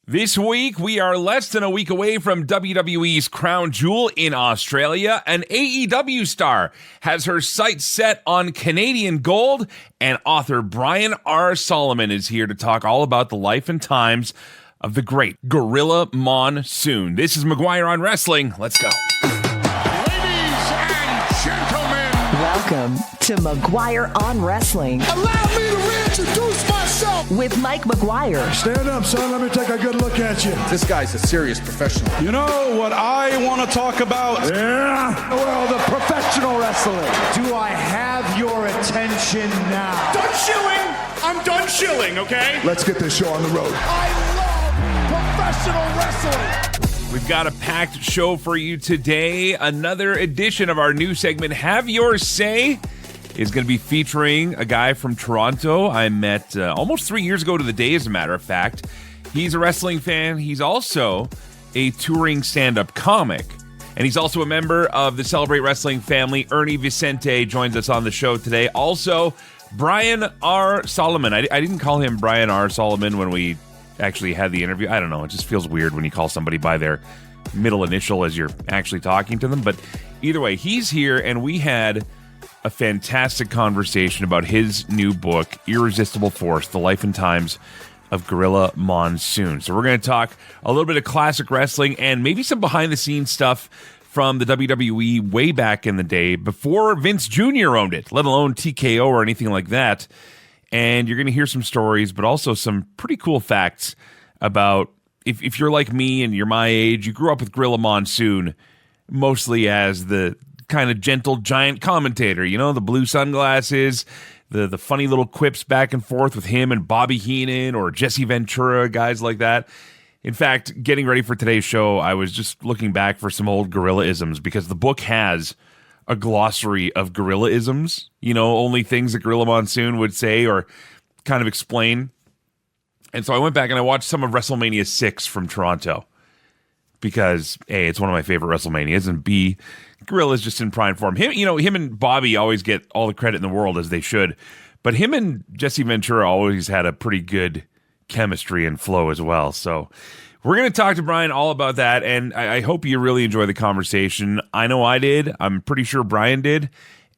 This week, we are less than a week away from WWE's Crown Jewel in Australia. An AEW star has her sights set on Canadian gold, and author Brian R. Solomon is here to talk all about the life and times of the great Gorilla Monsoon. This is McGuire on Wrestling. Let's go. Ladies and gentlemen, welcome to McGuire on Wrestling. Allow me to reintroduce myself. With Mike McGuire. Stand up, son. Let me take a good look at you. This guy's a serious professional. You know what I want to talk about? Yeah. Well, the professional wrestling. Do I have your attention now? Done shilling. I'm done shilling, okay? Let's get this show on the road. I love professional wrestling. We've got a packed show for you today. Another edition of our new segment, Have Your Say, is going to be featuring a guy from Toronto I met almost 3 years ago to the day, as a matter of fact. He's a wrestling fan. He's also a touring stand-up comic. And he's also a member of the Celebrate Wrestling family. Ernie Vicente joins us on the show today. Also, Brian R. Solomon. I didn't call him Brian R. Solomon when we actually had the interview. I don't know. It just feels weird when you call somebody by their middle initial as you're actually talking to them. But either way, he's here, and we had a fantastic conversation about his new book, Irresistible Force, The Life and Times of Gorilla Monsoon. So we're going to talk a little bit of classic wrestling and maybe some behind-the-scenes stuff from the WWE way back in the day, before Vince Jr. owned it, let alone TKO or anything like that. And you're going to hear some stories, but also some pretty cool facts about, if you're like me and you're my age, you grew up with Gorilla Monsoon mostly as the kind of gentle giant commentator, you know, the blue sunglasses, the funny little quips back and forth with him and Bobby Heenan or Jesse Ventura, guys like that. In fact, getting ready for today's show, I was just looking back for some old Gorilla-isms, because the book has a glossary of Gorilla-isms, you know, only things that Gorilla Monsoon would say or kind of explain. And so I went back and I watched some of WrestleMania 6 from Toronto, because A, it's one of my favorite WrestleManias, and B, Gorilla's just in prime form. Him and Bobby always get all the credit in the world, as they should. But him and Jesse Ventura always had a pretty good chemistry and flow as well. So we're going to talk to Brian all about that, and I hope you really enjoy the conversation. I know I did. I'm pretty sure Brian did.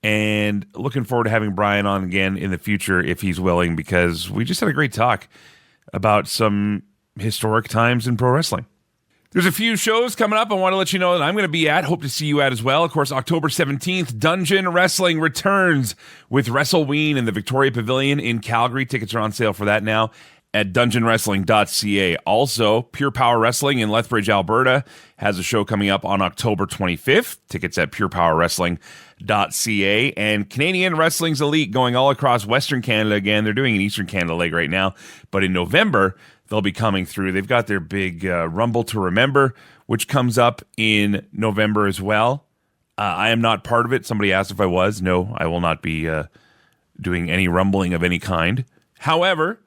And looking forward to having Brian on again in the future if he's willing, because we just had a great talk about some historic times in pro wrestling. There's a few shows coming up I want to let you know that I'm going to be at. Hope to see you at as well. Of course, October 17th, Dungeon Wrestling returns with WrestleWeen in the Victoria Pavilion in Calgary. Tickets are on sale for that now at dungeonwrestling.ca. Also, Pure Power Wrestling in Lethbridge, Alberta has a show coming up on October 25th. Tickets at purepowerwrestling.ca. And Canadian Wrestling's Elite going all across Western Canada again. They're doing an Eastern Canada leg right now, but in November, they'll be coming through. They've got their big Rumble to Remember, which comes up in November as well. I am not part of it. Somebody asked if I was. No, I will not be doing any rumbling of any kind. However,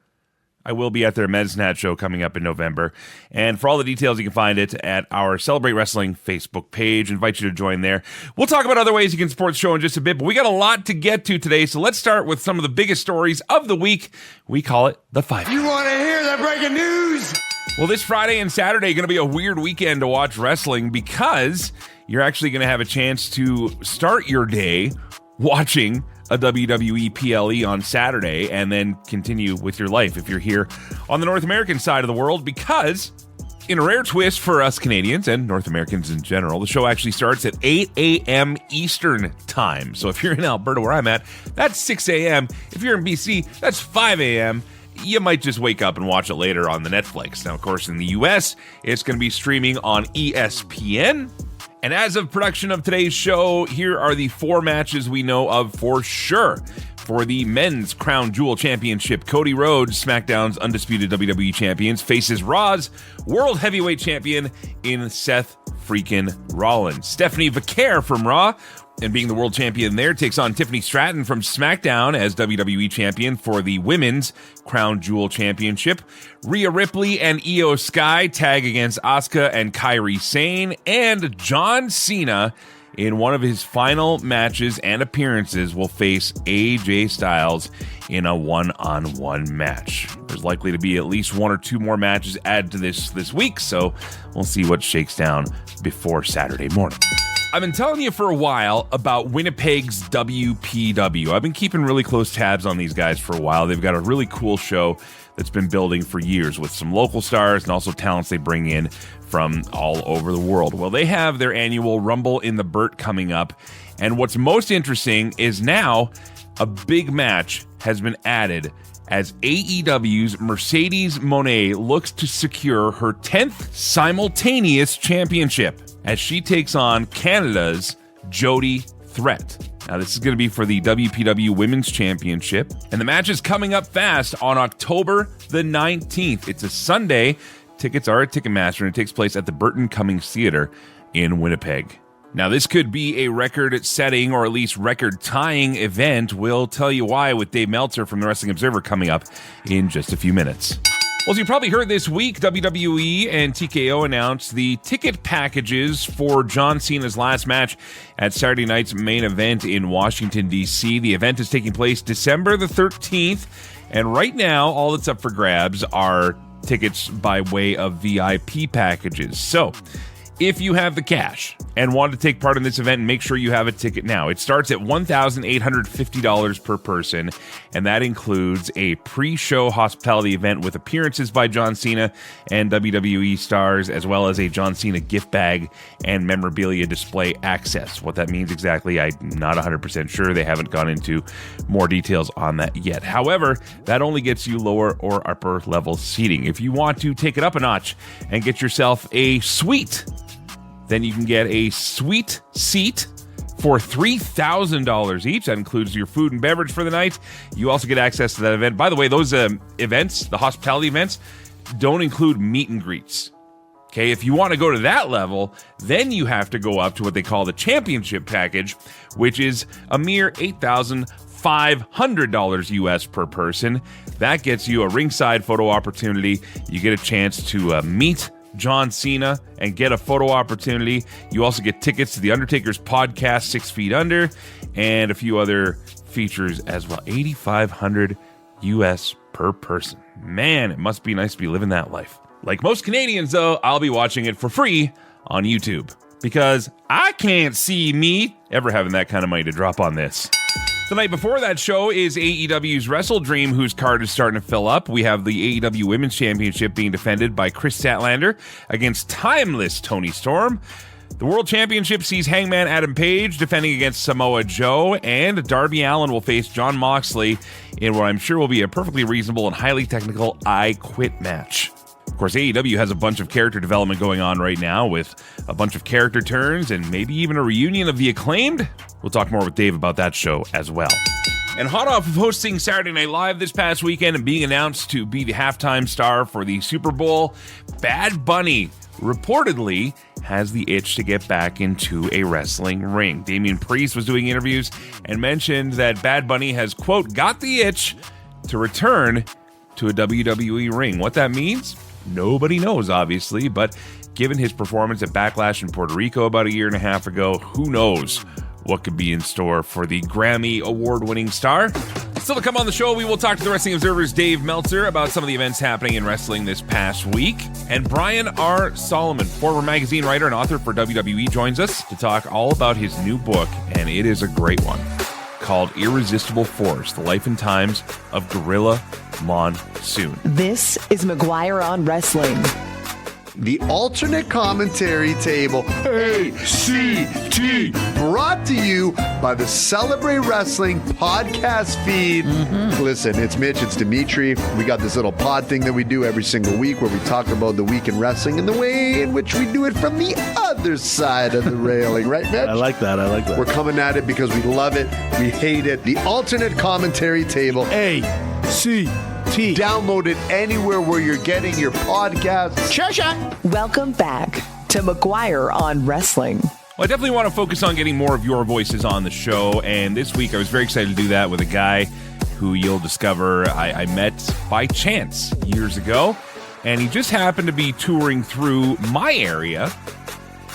I will be at their Medicine Hat show coming up in November. And for all the details, you can find it at our Celebrate Wrestling Facebook page. I invite you to join there. We'll talk about other ways you can support the show in just a bit, but we got a lot to get to today. So let's start with some of the biggest stories of the week. We call it The Five. You want to hear the breaking news? Well, this Friday and Saturday are going to be a weird weekend to watch wrestling, because you're actually going to have a chance to start your day watching a WWE PLE on Saturday and then continue with your life if you're here on the North American side of the world, because in a rare twist for us Canadians and North Americans in general, the show actually starts at 8 a.m. Eastern time. So if you're in Alberta, where I'm at, that's 6 a.m. If you're in BC, that's 5 a.m. You might just wake up and watch it later on the Netflix. Now, of course, in the U.S., it's going to be streaming on ESPN. And as of production of today's show, here are the 4 matches we know of for sure. For the Men's Crown Jewel Championship, Cody Rhodes, SmackDown's undisputed WWE champion, faces Raw's World Heavyweight Champion in Seth freaking Rollins. Stephanie Vaquer from Raw, and being the world champion there, takes on Tiffany Stratton from SmackDown as WWE champion for the Women's Crown Jewel Championship. Rhea Ripley and Io Sky tag against Asuka and Kairi Sane. And John Cena in one of his final matches and appearances, will face AJ Styles in a one-on-one match. There's likely to be at least one or two more matches added to this week, so we'll see what shakes down before Saturday morning. I've been telling you for a while about Winnipeg's WPW. I've been keeping really close tabs on these guys for a while. They've got a really cool show that's been building for years with some local stars and also talents they bring in from all over the world. Well, they have their annual Rumble in the Burt coming up, and what's most interesting is now a big match has been added as AEW's Mercedes Moné looks to secure her 10th simultaneous championship as she takes on Canada's Jody Threat. Now, this is going to be for the WPW Women's Championship, and the match is coming up fast on October the 19th. It's a Sunday. Tickets are at Ticketmaster, and it takes place at the Burton Cummings Theater in Winnipeg. Now, this could be a record-setting or at least record-tying event. We'll tell you why with Dave Meltzer from the Wrestling Observer coming up in just a few minutes. Well, as you probably heard this week, WWE and TKO announced the ticket packages for John Cena's last match at Saturday night's main event in Washington, D.C. The event is taking place December the 13th, and right now, all that's up for grabs are tickets by way of VIP packages. So, if you have the cash and want to take part in this event, make sure you have a ticket now. It starts at $1,850 per person, and that includes a pre-show hospitality event with appearances by John Cena and WWE stars, as well as a John Cena gift bag and memorabilia display access. What that means exactly, I'm not 100% sure. They haven't gone into more details on that yet. However, that only gets you lower or upper level seating. If you want to take it up a notch and get yourself a suite, then you can get a suite seat for $3,000 each. That includes your food and beverage for the night. You also get access to that event. By the way, those events, the hospitality events, don't include meet and greets. Okay, if you want to go to that level, then you have to go up to what they call the championship package, which is a mere $8,500 US per person. That gets you a ringside photo opportunity. You get a chance to meet John Cena and get a photo opportunity. You also get tickets to The Undertaker's podcast, 6 Feet Under, and a few other features as well. $8,500 US per person. Man, it must be nice to be living that life. Like most Canadians, though, I'll be watching it for free on YouTube because I can't see me ever having that kind of money to drop on this. The night before that show is AEW's Wrestle Dream, whose card is starting to fill up. We have the AEW Women's Championship being defended by Chris Statlander against timeless Toni Storm. The World Championship sees Hangman Adam Page defending against Samoa Joe, and Darby Allin will face Jon Moxley in what I'm sure will be a perfectly reasonable and highly technical I Quit match. Of course, AEW has a bunch of character development going on right now with a bunch of character turns and maybe even a reunion of the Acclaimed. We'll talk more with Dave about that show as well. And hot off of hosting Saturday Night Live this past weekend and being announced to be the halftime star for the Super Bowl, Bad Bunny reportedly has the itch to get back into a wrestling ring. Damian Priest was doing interviews and mentioned that Bad Bunny has, quote, got the itch to return to a WWE ring. What that means? Nobody knows, obviously, but given his performance at Backlash in Puerto Rico about a year and a half ago, who knows what could be in store for the Grammy award-winning star. Still to come on the show, we will talk to the Wrestling Observer's Dave Meltzer about some of the events happening in wrestling this past week. And Brian R. Solomon, former magazine writer and author for WWE, joins us to talk all about his new book, and it is a great one, called Irresistible Force, The Life and Times of Gorilla Monsoon. This is McGuire on Wrestling. The alternate commentary table, ACT, brought to you by the Celebrate Wrestling podcast feed. Listen, it's Mitch, it's Dimitri. We got this little pod thing that we do every single week where we talk about the week in wrestling and the way in which we do it from the other side of the railing. Right, Mitch? I like that. We're coming at it because we love it. We hate it. The alternate commentary table, ACT. Download it anywhere where you're getting your podcasts. Welcome back to McGuire on Wrestling. Well, I definitely want to focus on getting more of your voices on the show, and this week I was very excited to do that with a guy who you'll discover I met by chance years ago, and he just happened to be touring through my area.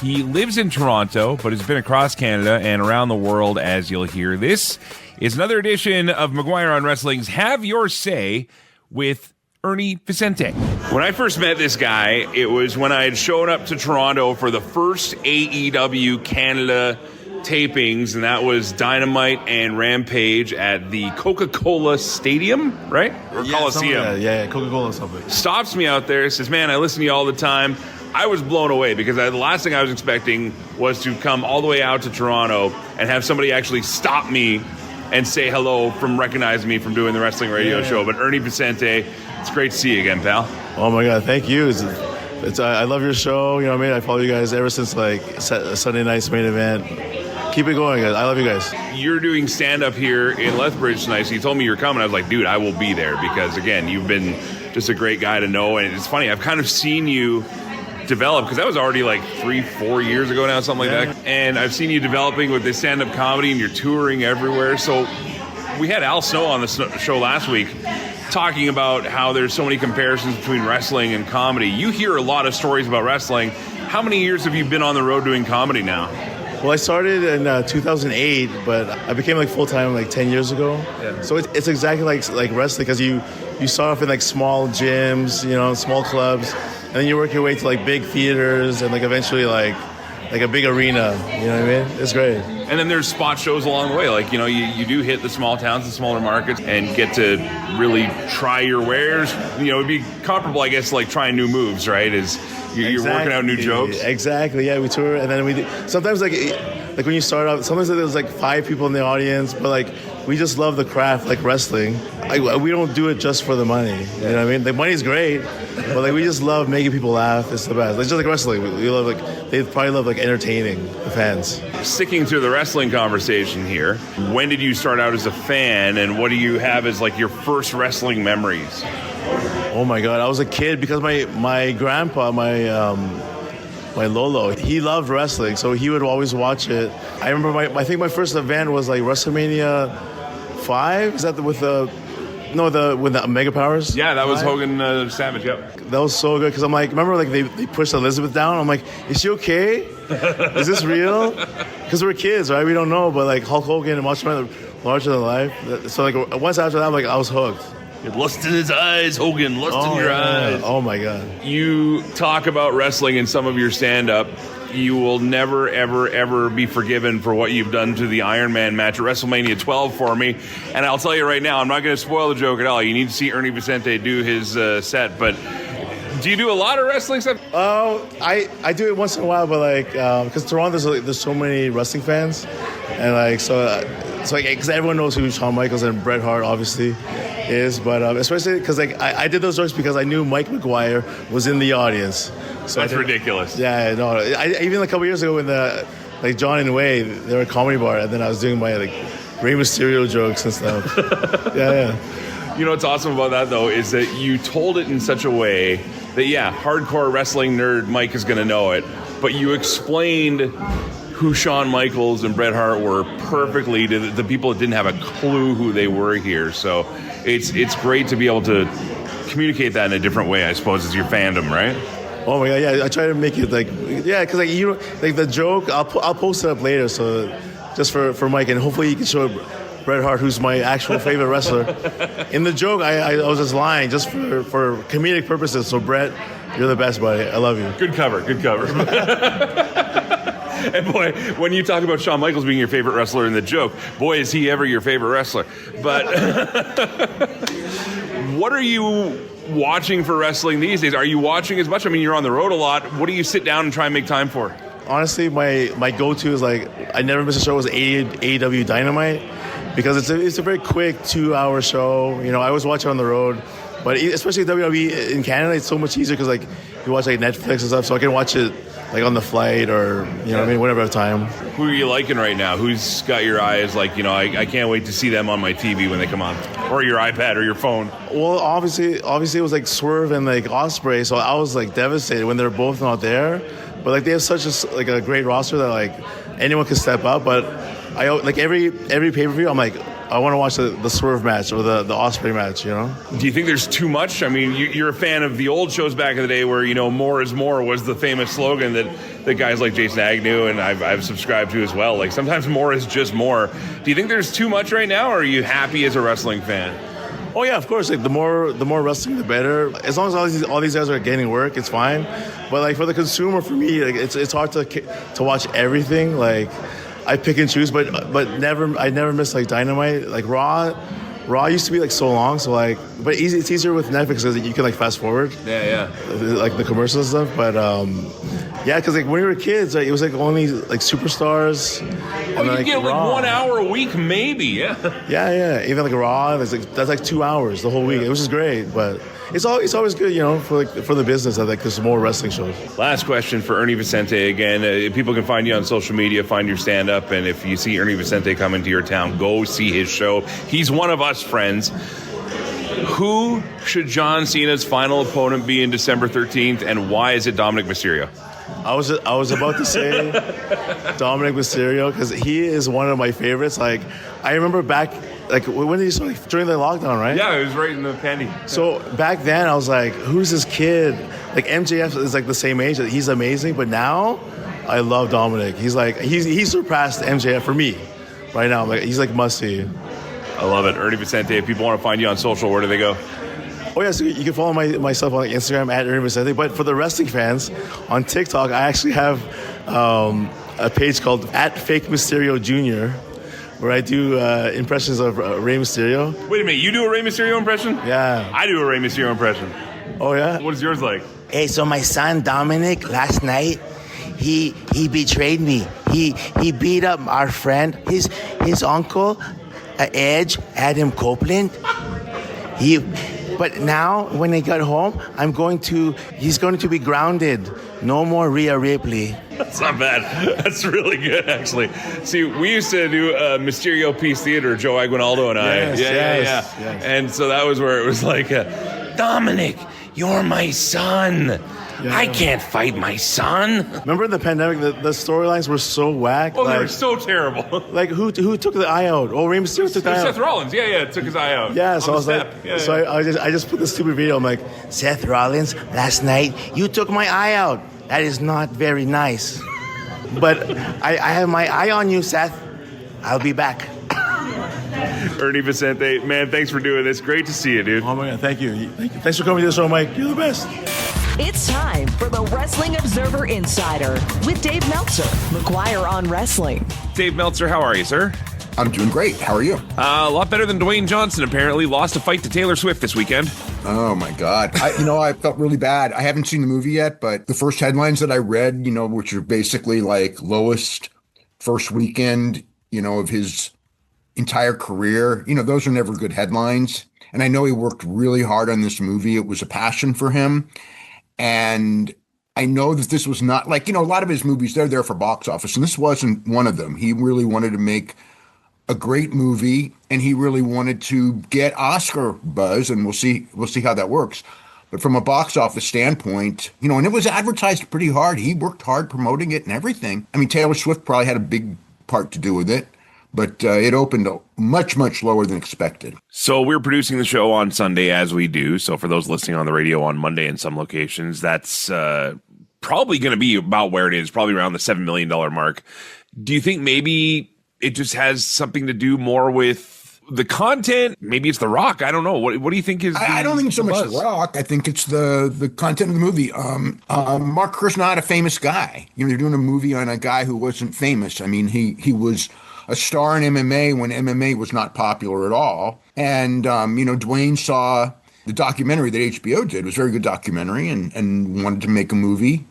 He lives in Toronto, but has been across Canada and around the world, as you'll hear. This is another edition of McGuire on Wrestling's Have Your Say with Ernie Vicente. When I first met this guy, it was when I had shown up to Toronto for the first AEW Canada tapings, and that was Dynamite and Rampage at the Coca-Cola Stadium, right? Or Coliseum. Yeah, Coca-Cola something. Stops me out there, says, man, I listen to you all the time. I was blown away because the last thing I was expecting was to come all the way out to Toronto and have somebody actually stop me and say hello from recognizing me from doing the wrestling radio show. But Ernie Vicente, it's great to see you again, pal. Oh my God, thank you. I love your show. You know what I mean? I follow you guys ever since like Sunday night's main event. Keep it going, guys. I love you guys. You're doing stand-up here in Lethbridge tonight, so you told me you're coming. I was like, dude, I will be there because, again, you've been just a great guy to know. And it's funny, I've kind of seen you develop, because that was already like 3-4 years ago now, something like that. And I've seen you developing with this stand-up comedy, and you're touring everywhere. So we had Al Snow on the show last week talking about how there's so many comparisons between wrestling and comedy. You hear a lot of stories about wrestling. How many years have you been on the road doing comedy now? Well, I started in 2008, but I became like full-time like 10 years ago. Yeah. So it's exactly like wrestling, because you start off in like small gyms, you know, small clubs, and then you work your way to like big theaters and like eventually like a big arena. You know what I mean? It's great. And then there's spot shows along the way. Like, you know, you do hit the small towns and smaller markets and get to really try your wares. You know, it'd be comparable, I guess, like trying new moves, right? You're working out new jokes. Exactly. Yeah, we tour, and then we do. Sometimes like when you start out, sometimes there's like 5 people in the audience, but like we just love the craft, like wrestling. We don't do it just for the money. You know what I mean? The money's great, but like we just love making people laugh. It's the best. It's just like wrestling. We love they probably love like entertaining the fans. Sticking to the wrestling conversation here, when did you start out as a fan, and what do you have as like your first wrestling memories? Oh my God, I was a kid because my grandpa, my Lolo, he loved wrestling, so he would always watch it. I remember I think my first event was like WrestleMania 5. Is that with the Mega Powers? Yeah, that was Hogan Savage. Yep. That was so good because I'm like, remember like they pushed Elizabeth down. I'm like, is she okay? Is this real? Because we're kids, right? We don't know, but like Hulk Hogan and Macho Man, larger than life. So like once after that, like I was hooked. Lust in his eyes, Hogan. Lust in your eyes. Oh, my God. You talk about wrestling in some of your stand-up. You will never, ever, ever be forgiven for what you've done to the Iron Man match at WrestleMania 12 for me. And I'll tell you right now, I'm not going to spoil the joke at all. You need to see Ernie Vicente do his set. But do you do a lot of wrestling stuff? I do it once in a while, but like, because Toronto, there's so many wrestling fans. And like, so because everyone knows who Shawn Michaels and Bret Hart obviously is, but especially because like I did those jokes because I knew Mike McGuire was in the audience. So that's ridiculous. Yeah, no. Even a couple years ago when like John and Wade, they were at a comedy bar, and then I was doing my like Rey Mysterio jokes and stuff. yeah. You know what's awesome about that though is that you told it in such a way that hardcore wrestling nerd Mike is going to know it, but you explained who Shawn Michaels and Bret Hart were perfectly to the people that didn't have a clue who they were here. So it's great to be able to communicate that in a different way, I suppose, as your fandom, right? Oh my God, yeah! I try to make it because like you like the joke. I'll post it up later, so just for Mike, and hopefully you can show Bret Hart, who's my actual favorite wrestler. In the joke, I was just lying just for comedic purposes. So Bret, you're the best, buddy. I love you. Good cover. And boy, when you talk about Shawn Michaels being your favorite wrestler in the joke, boy, is he ever your favorite wrestler. But what are you watching for wrestling these days? Are you watching as much? I mean, you're on the road a lot. What do you sit down and try and make time for? Honestly, my go-to is like, I never miss a show, was AEW Dynamite, because it's a very quick 2-hour show. You know, I always watch it on the road. But especially WWE in Canada, it's so much easier because like you watch like Netflix and stuff, so I can watch it like on the flight or, you know what I mean, whenever I have time. Who are you liking right now? Who's got your eyes like, you know, I can't wait to see them on my TV when they come on, or your iPad or your phone? Well, obviously it was like Swerve and like Ospreay, so I was like devastated when they're both not there. But like they have such a great roster that like anyone can step up. But I like every pay-per-view, I'm like, I want to watch the Swerve match or the Osprey match, you know? Do you think there's too much? I mean, you're a fan of the old shows back in the day where, you know, more is more was the famous slogan that guys like Jason Agnew and I've subscribed to as well. Like, sometimes more is just more. Do you think there's too much right now, or are you happy as a wrestling fan? Oh yeah, of course. Like the more wrestling, the better. As long as all these guys are getting work, it's fine. But like for the consumer, for me, like it's hard to watch everything. Like I pick and choose, but I never miss like Dynamite. Like Raw used to be like so long, so like, but it's easier with Netflix because you can like fast forward. Yeah. Like the commercials and stuff, but yeah, because like when we were kids, like, it was like only like Superstars. Oh, you get like 1 hour a week, maybe. Yeah. Yeah. Even like Raw, that's like 2 hours the whole week, which is great. But it's always good, you know, for the business that like there's more wrestling shows. Last question for Ernie Vicente again. People can find you on social media, find your stand-up, and if you see Ernie Vicente come into your town, go see his show. He's one of us, friends. Who should John Cena's final opponent be in December 13th, and why is it Dominic Mysterio? I was about to say Dominic Mysterio because he is one of my favorites. Like I remember back, like when did he start? Like, during the lockdown, right? Yeah, it was right in the panty. So back then, I was like, "Who's this kid?" Like MJF is like the same age. He's amazing, but now I love Dominic. He's like he surpassed MJF for me right now. Like he's like must see. I love it, Ernie Vicente. If people want to find you on social, where do they go? Oh yeah, so you can follow myself on Instagram at Ernie Vicente. But for the wrestling fans, on TikTok, I actually have a page called @FakeMysterioJr, where I do impressions of Rey Mysterio. Wait a minute, you do a Rey Mysterio impression? Yeah. I do a Rey Mysterio impression. Oh yeah? What is yours like? Hey, so my son Dominic last night, he betrayed me. He beat up our friend, his uncle, Edge, Adam Copeland. But now, when I got home, he's going to be grounded. No more Rhea Ripley. That's not bad. That's really good, actually. See, we used to do Mysterio Peace Theater, Joe Aguinaldo and I. Yes. And so that was where it was like, Dominic, you're my son. Yeah. I can't fight my son. Remember in the pandemic, the storylines were so whack. Oh, they were so terrible. Like who took the eye out? Oh, Rey Mysterio took the eye out. Seth Rollins, took his eye out. Yeah, so I was like, I just put this stupid video. I'm like, Seth Rollins, last night you took my eye out. That is not very nice. But I have my eye on you, Seth. I'll be back. Ernie Vicente, man, thanks for doing this. Great to see you, dude. Oh my God, thank you. Thanks for coming to the show, Mike. You're the best. It's time for the Wrestling Observer Insider with Dave Meltzer, McGuire on Wrestling. Dave Meltzer, how are you, sir? I'm doing great. How are you? A lot better than Dwayne Johnson, apparently. Lost a fight to Taylor Swift this weekend. Oh, my God. I felt really bad. I haven't seen the movie yet, but the first headlines that I read, which are basically like lowest first weekend, of his entire career, those are never good headlines. And I know he worked really hard on this movie. It was a passion for him. And I know that this was not like, a lot of his movies, they're there for box office. And this wasn't one of them. He really wanted to make a great movie, and he really wanted to get Oscar buzz, and we'll see how that works. But from a box office standpoint, and it was advertised pretty hard. He worked hard promoting it and everything. I mean, Taylor Swift probably had a big part to do with it, but it opened much, much lower than expected. So we're producing the show on Sunday, as we do. So for those listening on the radio on Monday in some locations, that's probably going to be about where it is, probably around the $7 million mark. Do you think maybe it just has something to do more with the content? Maybe it's The Rock. I don't know. What do you think is I don't think so much The Rock. I think it's the content of the movie. Mark Kerr's not a famous guy. They're doing a movie on a guy who wasn't famous. I mean, he was a star in MMA when MMA was not popular at all. And, Dwayne saw the documentary that HBO did. It was a very good documentary and wanted to make a movie.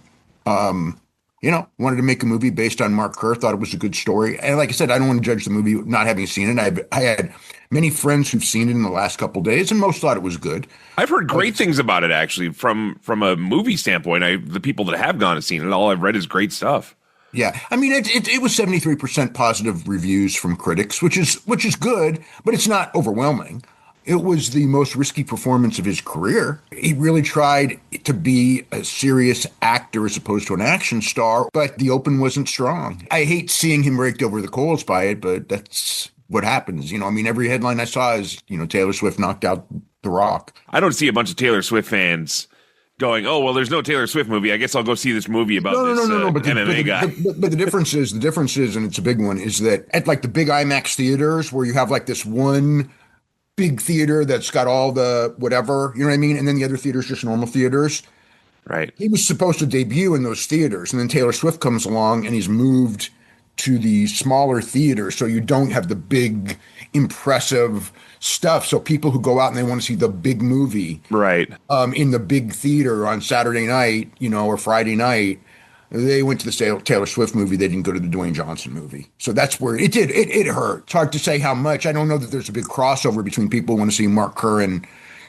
Wanted to make a movie based on Mark Kerr, thought it was a good story. And like I said, I don't want to judge the movie not having seen it. I had many friends who've seen it in the last couple of days, and most thought it was good. I've heard great things about it, actually, from a movie standpoint. The people that have gone and seen it, all I've read is great stuff. Yeah, I mean, it was 73% positive reviews from critics, which is good, but it's not overwhelming. It was the most risky performance of his career. He really tried to be a serious actor as opposed to an action star, but the open wasn't strong. I hate seeing him raked over the coals by it, but that's what happens. You know, I mean, every headline I saw is, you know, Taylor Swift knocked out The Rock. I don't see a bunch of Taylor Swift fans going, oh, well, there's no Taylor Swift movie. I guess I'll go see this movie about No. But MMA guy. But the difference is, and it's a big one, is that at like the big IMAX theaters where you have like this one big theater that's got all the whatever, you know what I mean? And then the other theaters, just normal theaters. Right. He was supposed to debut in those theaters. And then Taylor Swift comes along and he's moved to the smaller theater. So you don't have the big, impressive stuff. So people who go out and they want to see the big movie, right, in the big theater on Saturday night, you know, or Friday night, they went to the Taylor Swift movie. They didn't go to the Dwayne Johnson movie. So that's where it did. It hurt. It's hard to say how much. I don't know that there's a big crossover between people who want to see Mark Kerr and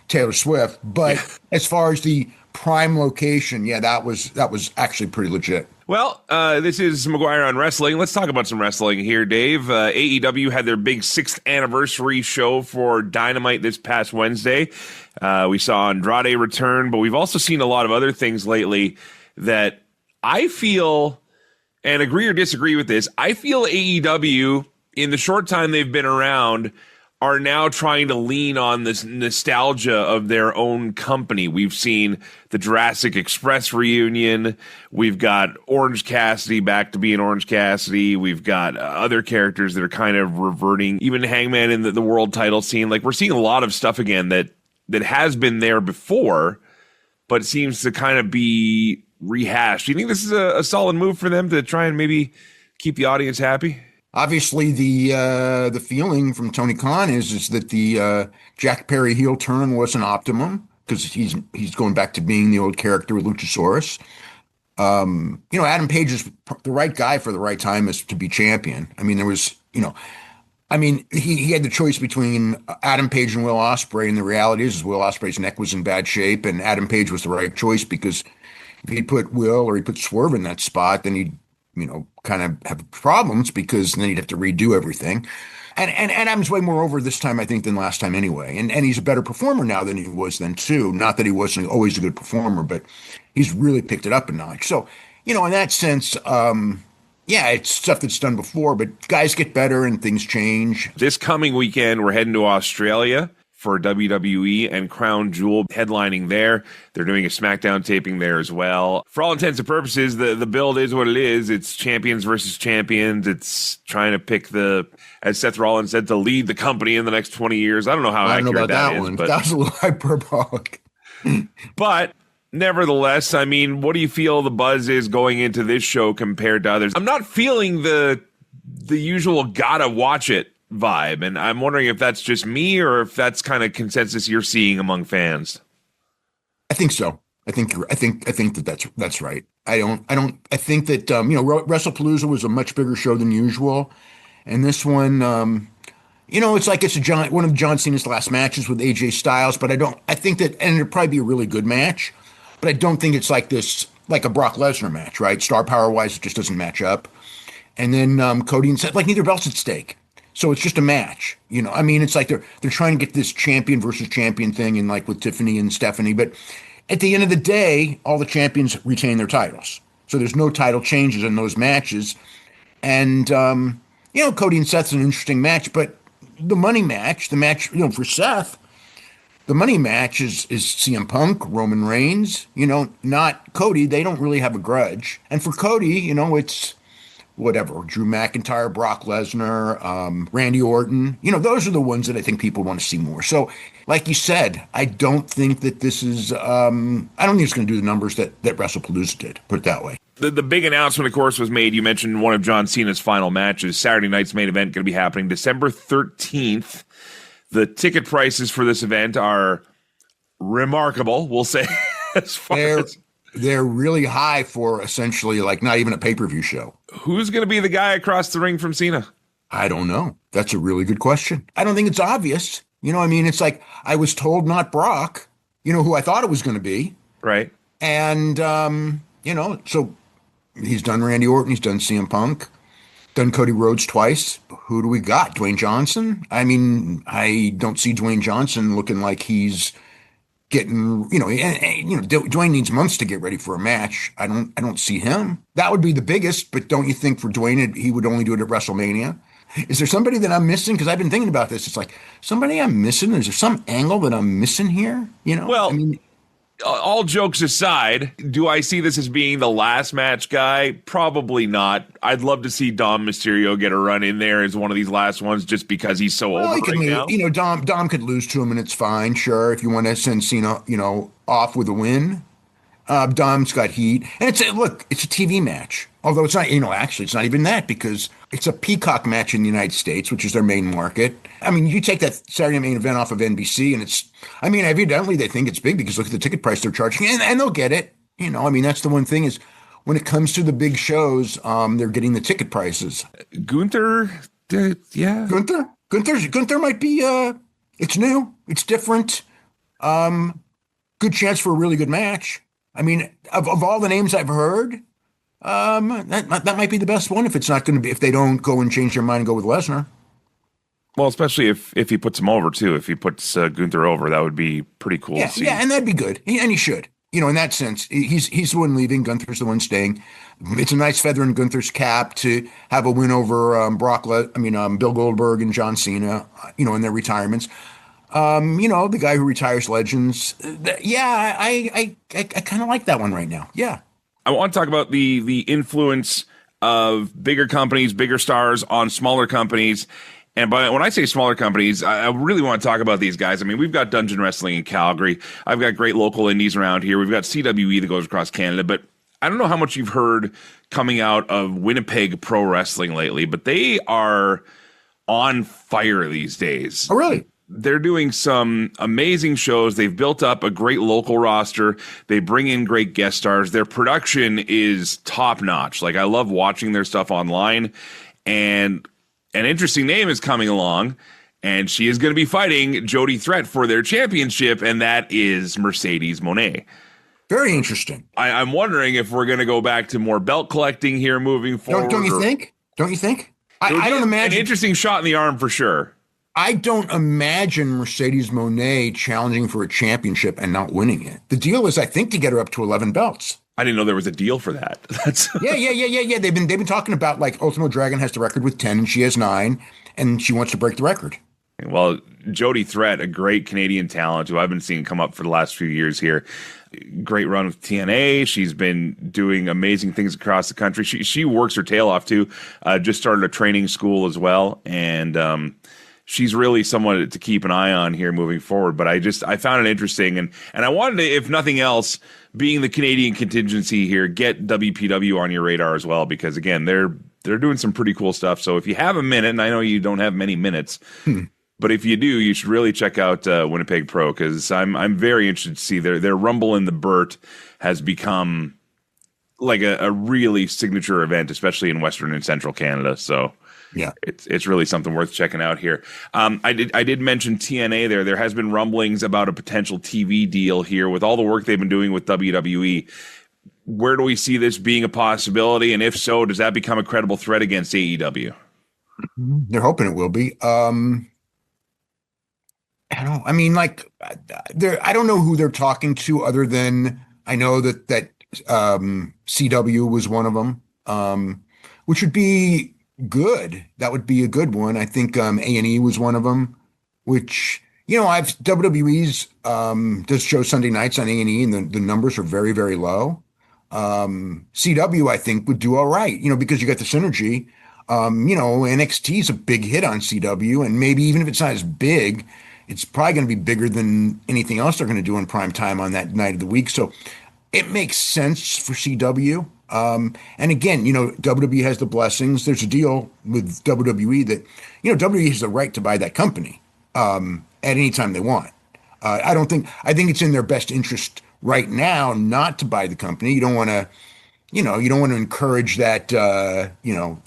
Taylor Swift. But as far as the prime location, yeah, that was actually pretty legit. Well, this is McGuire on wrestling. Let's talk about some wrestling here, Dave. AEW had their big 6th anniversary show for Dynamite this past Wednesday. We saw Andrade return, but we've also seen a lot of other things lately that I feel, and agree or disagree with this, I feel AEW, in the short time they've been around, are now trying to lean on this nostalgia of their own company. We've seen the Jurassic Express reunion. We've got Orange Cassidy back to being Orange Cassidy. We've got other characters that are kind of reverting. Even Hangman in the world title scene. Like, we're seeing a lot of stuff again that has been there before, but it seems to kind of be rehashed. Do you think this is a solid move for them to try and maybe keep the audience happy? Obviously, the feeling from Tony Khan is that the Jack Perry heel turn wasn't optimum because he's going back to being the old character with Luchasaurus. You know, Adam Page is the right guy for the right time as to be champion. I mean, there was, you know, I mean, he had the choice between Adam Page and Will Ospreay, and the reality is Will Ospreay's neck was in bad shape, and Adam Page was the right choice because if he put Will or he put Swerve in that spot, then he'd, you know, kind of have problems because then he'd have to redo everything. And Adam's way more over this time, I think, than last time anyway. And he's a better performer now than he was then, too. Not that he wasn't always a good performer, but he's really picked it up a notch. So, you know, in that sense, yeah, it's stuff that's done before, but guys get better and things change. This coming weekend, we're heading to Australia for WWE and Crown Jewel headlining there. They're doing a SmackDown taping there as well. For all intents and purposes, the build is what it is. It's champions versus champions. It's trying to pick as Seth Rollins said, to lead the company in the next 20 years. I don't know how accurate that is. But that was a little hyperbolic. But nevertheless, I mean, what do you feel the buzz is going into this show compared to others? I'm not feeling the usual gotta watch it vibe, and I'm wondering if that's just me or if that's kind of consensus you're seeing among fans. I think so. I think that's right. I think that you know, WrestlePalooza was a much bigger show than usual, and this one, you know, it's like it's one of John Cena's last matches with AJ Styles, but I think that, and it'd probably be a really good match, but I don't think it's like a Brock Lesnar match, right? Star power wise, it just doesn't match up. And then Cody and Seth, like, neither belt's at stake. So it's just a match, you know. I mean, it's like they're trying to get this champion versus champion thing, and like with Tiffany and Stephanie. But at the end of the day, all the champions retain their titles, so there's no title changes in those matches. And you know, Cody and Seth's an interesting match, but the match, you know, for Seth, the money match is CM Punk, Roman Reigns. You know, not Cody. They don't really have a grudge. And for Cody, you know, it's whatever, Drew McIntyre, Brock Lesnar, Randy Orton, you know, those are the ones that I think people want to see more. So, like you said, I don't think that this is, I don't think it's going to do the numbers that WrestlePalooza did, put it that way. The big announcement, of course, was made. You mentioned one of John Cena's final matches. Saturday night's main event going to be happening December 13th. The ticket prices for this event are remarkable, we'll say. They're really high for essentially like not even a pay-per-view show. Who's going to be the guy across the ring from Cena? I don't know. That's a really good question. I don't think it's obvious. You know, I mean, it's like I was told not Brock, you know, who I thought it was going to be. Right. And, you know, so he's done Randy Orton. He's done CM Punk, done Cody Rhodes twice. Who do we got? Dwayne Johnson? I mean, I don't see Dwayne Johnson looking like he's getting, you know, Dwayne needs months to get ready for a match. I don't see him. That would be the biggest, but don't you think for Dwayne he would only do it at WrestleMania? Is there somebody that I'm missing? Because I've been thinking about this. It's like somebody I'm missing. Is there some angle that I'm missing here? You know, Well, I mean, all jokes aside, do I see this as being the last match guy? Probably not. I'd love to see Dom Mysterio get a run in there as one of these last ones, just because he's so over he could right lose. now. You know, Dom could lose to him, and it's fine. Sure, if you want to send Cena, off with a win. Dom's got heat, and it's a TV match. Although it's not, actually it's not even that, because it's a Peacock match in the United States, which is their main market. I mean, you take that Saturday main event off of NBC, and evidently they think it's big because look at the ticket price they're charging, and they'll get it. That's the one thing is when it comes to the big shows, they're getting the ticket prices. Gunther, yeah. Gunther might be, it's new, it's different. Good chance for a really good match. I mean, of all the names I've heard, that might be the best one if they don't go and change their mind and go with Lesnar. Well, especially if he puts him over too. If he puts Gunther over, that would be pretty cool to see. Yeah, and that'd be good. And he should. In that sense, he's the one leaving. Gunther's the one staying. It's a nice feather in Gunther's cap to have a win over Bill Goldberg and John Cena, in their retirements. The guy who retires legends. I kind of like that one right now. Yeah. I want to talk about the influence of bigger companies, bigger stars on smaller companies. And when I say smaller companies, I really want to talk about these guys. I mean, we've got Dungeon Wrestling in Calgary. I've got great local indies around here. We've got CWE that goes across Canada. But I don't know how much you've heard coming out of Winnipeg Pro Wrestling lately, but they are on fire these days. Oh, really? They're doing some amazing shows. They've built up a great local roster. They bring in great guest stars. Their production is top notch. Like, I love watching their stuff online. And an interesting name is coming along, and she is going to be fighting Jody Threat for their championship, and that is Mercedes Moné. Very interesting. I'm wondering if we're going to go back to more belt collecting here moving forward. Don't you think? I don't imagine. An interesting shot in the arm for sure. I don't imagine Mercedes Moné challenging for a championship and not winning it. The deal is, I think, to get her up to 11 belts. I didn't know there was a deal for that. Yeah. They've been talking about, like, Ultimo Dragon has the record with 10 and she has 9, and she wants to break the record. Well, Jody Threat, a great Canadian talent who I've been seeing come up for the last few years here. Great run with TNA. She's been doing amazing things across the country. She works her tail off too. Just started a training school as well, and she's really someone to keep an eye on here moving forward. But I found it interesting, and I wanted to, if nothing else, being the Canadian contingency here, get WPW on your radar as well, because again, they're doing some pretty cool stuff. So if you have a minute, and I know you don't have many minutes, but if you do, you should really check out Winnipeg Pro, because I'm very interested to see their Rumble in the Burt has become like a really signature event, especially in Western and Central Canada. So yeah, it's really something worth checking out here. I did mention TNA there. There has been rumblings about a potential TV deal here with all the work they've been doing with WWE. Where do we see this being a possibility? And if so, does that become a credible threat against AEW? They're hoping it will be. I don't know who they're talking to, other than I know that CW was one of them, which would be good. That would be a good one. I think A&E was one of them, which, WWE's does show Sunday nights on A&E, and the numbers are very, very low. CW, I think, would do all right, because you got the synergy. NXT is a big hit on CW, and maybe even if it's not as big, it's probably going to be bigger than anything else they're going to do in prime time on that night of the week. So it makes sense for CW. And again, WWE has the blessings. There's a deal with WWE that, WWE has the right to buy that company at any time they want. I think it's in their best interest right now not to buy the company. You don't want to, you don't want to encourage that,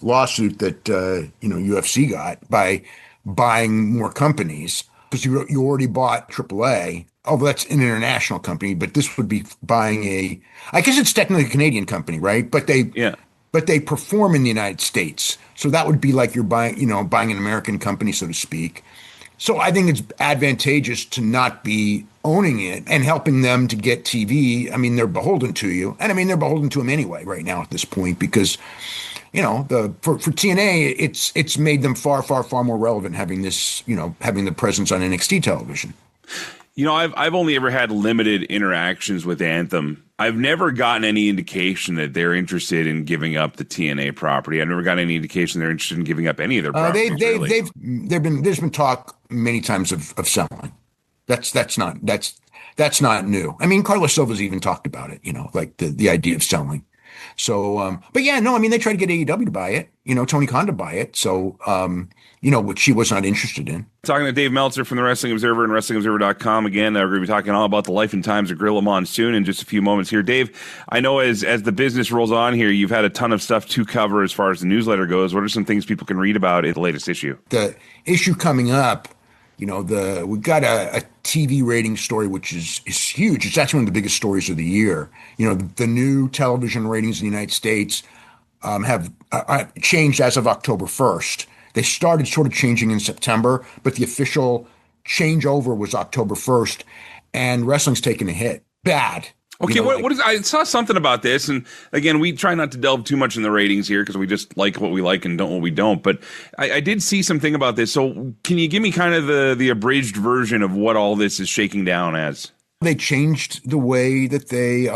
lawsuit that, UFC got by buying more companies, because you already bought AAA. Although that's an international company, but this would be buying I guess it's technically a Canadian company, right? But they perform in the United States. So that would be like you're buying an American company, so to speak. So I think it's advantageous to not be owning it and helping them to get TV. I mean, they're beholden to you. And I mean, they're beholden to them anyway right now at this point, because for TNA, it's made them far, far, far more relevant having this, having the presence on NXT television. I've only ever had limited interactions with Anthem. I've never gotten any indication that they're interested in giving up the TNA property. I've never gotten any indication they're interested in giving up any of their properties. There's been talk many times of selling. That's not new. I mean, Carlos Silva's even talked about it. Like the idea of selling. So, but yeah, no, I mean, they tried to get AEW to buy it, Tony Khan to buy it. So, which she was not interested in. Talking to Dave Meltzer from the Wrestling Observer and WrestlingObserver.com. Again, we're going to be talking all about the life and times of Gorilla Monsoon in just a few moments here. Dave, I know as the business rolls on here, you've had a ton of stuff to cover as far as the newsletter goes. What are some things people can read about in the latest issue? The issue coming up, we've got a TV rating story, which is huge. It's actually one of the biggest stories of the year. The new television ratings in the United States have changed as of October 1st. They started sort of changing in September, but the official changeover was October 1st, and wrestling's taken a hit. Bad. Okay, what is? I saw something about this, and again, we try not to delve too much in the ratings here because we just like what we like and don't what we don't. But I did see something about this. So, can you give me kind of the abridged version of what all this is shaking down as? They changed the way that they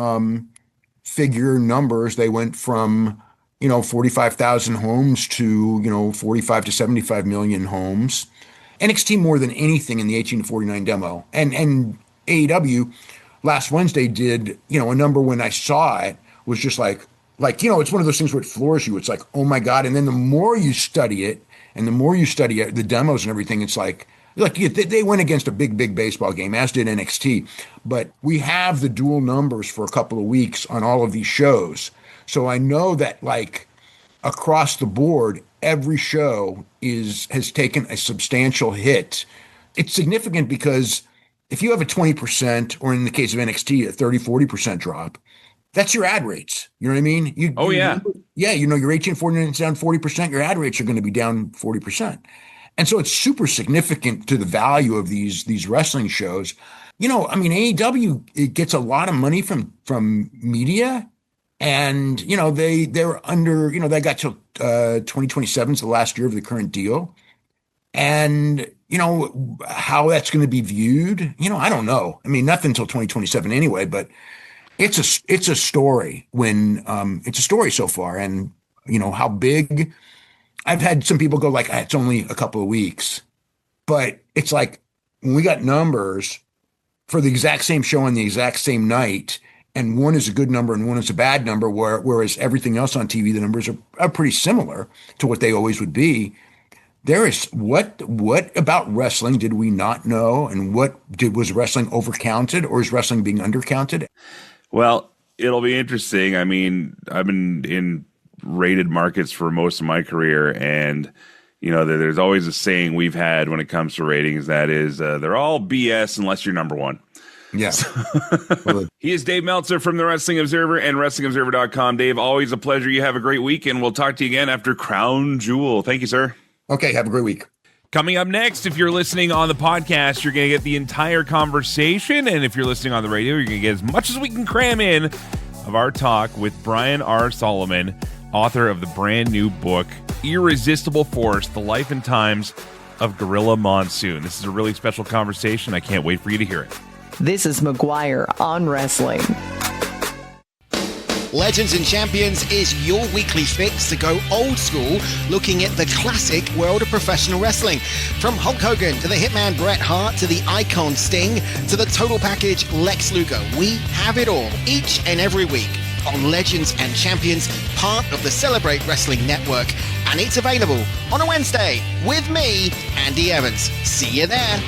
figure numbers. They went from 45,000 homes to 45 to 75 million homes. NXT more than anything in the 18 to 49 demo, and AEW. Last Wednesday did, a number when I saw it was just like, it's one of those things where it floors you. It's like, oh my God. And then the more you study it and the more you study it, the demos and everything, it's like they went against a big, big baseball game, as did NXT. But we have the dual numbers for a couple of weeks on all of these shows. So I know that across the board, every show has taken a substantial hit. It's significant because if you have a 20%, or in the case of NXT, a 30-40% drop, that's your ad rates. You know what I mean? Your 1849 is down 40%, your ad rates are going to be down 40%. And so it's super significant to the value of these wrestling shows. AEW, it gets a lot of money from media, and they're under, they got till 2027 is the last year of the current deal. And how that's going to be viewed, I don't know. I mean, nothing until 2027 anyway, but it's a story it's a story so far. And how big. I've had some people go like, it's only a couple of weeks, but it's like when we got numbers for the exact same show on the exact same night, and one is a good number and one is a bad number, whereas everything else on TV, the numbers are pretty similar to what they always would be. There is what about wrestling did we not know, and was wrestling overcounted, or is wrestling being undercounted? Well, it'll be interesting. I mean, I've been in rated markets for most of my career, and there's always a saying we've had when it comes to ratings that is, they're all BS unless you're number one. Yes. He is Dave Meltzer from the Wrestling Observer and WrestlingObserver.com. Dave, always a pleasure. You have a great week, and we'll talk to you again after Crown Jewel. Thank you, sir. Okay, have a great week. Coming up next, if you're listening on the podcast, you're going to get the entire conversation. And if you're listening on the radio, you're going to get as much as we can cram in of our talk with Brian R. Solomon, author of the brand new book, Irresistible Force, The Life and Times of Gorilla Monsoon. This is a really special conversation. I can't wait for you to hear it. This is McGuire on Wrestling. Legends and Champions is your weekly fix to go old school, looking at the classic world of professional wrestling. From Hulk Hogan to the Hitman Bret Hart to the Icon Sting to the total package Lex Luger. We have it all each and every week on Legends and Champions, part of the Celebrate Wrestling Network. And it's available on a Wednesday with me, Andy Evans. See you there.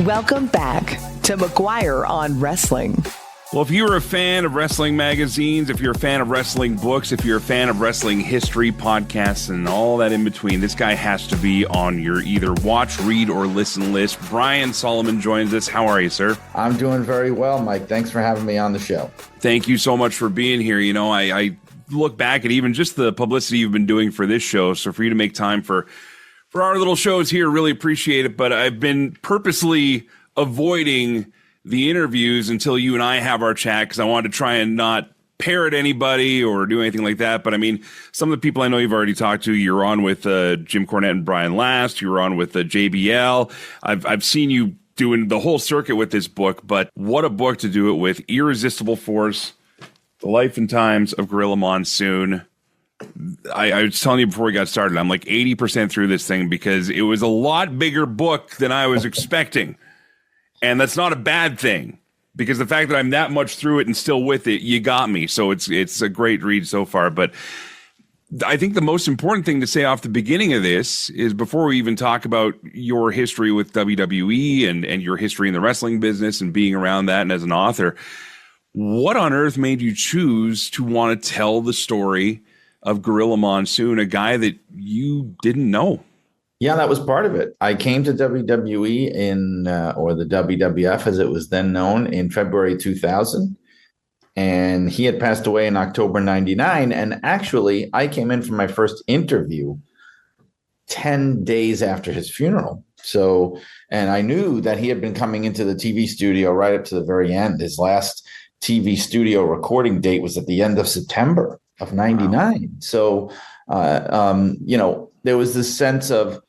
Welcome back to McGuire on Wrestling. Well, if you're a fan of wrestling magazines, if you're a fan of wrestling books, if you're a fan of wrestling history podcasts and all that in between, this guy has to be on your either watch, read, or listen list. Brian Solomon joins us. How are you, sir? I'm doing very well, Mike. Thanks for having me on the show. Thank you so much for being here. I look back at even just the publicity you've been doing for this show. So for you to make time for our little shows here, really appreciate it. But I've been purposely avoiding the interviews until you and I have our chat, because I wanted to try and not parrot anybody or do anything like that, but I mean, some of the people I know you've already talked to, you're on with Jim Cornette and Brian Last, you're on with JBL. I've seen you doing the whole circuit with this book, but what a book to do it with. Irresistible Force, The Life and Times of Gorilla Monsoon. I was telling you before we got started, I'm like 80% through this thing because it was a lot bigger book than I was expecting. And that's not a bad thing, because the fact that I'm that much through it and still with it, you got me. So it's a great read so far. But I think the most important thing to say off the beginning of this is, before we even talk about your history with WWE and your history in the wrestling business and being around that and as an author, what on earth made you choose to want to tell the story of Gorilla Monsoon, a guy that you didn't know? Yeah, that was part of it. I came to WWE or the WWF as it was then known, in February 2000. And he had passed away in October 99. And actually, I came in for my first interview 10 days after his funeral. So, and I knew that he had been coming into the TV studio right up to the very end. His last TV studio recording date was at the end of September of 99. Wow. So, there was this sense of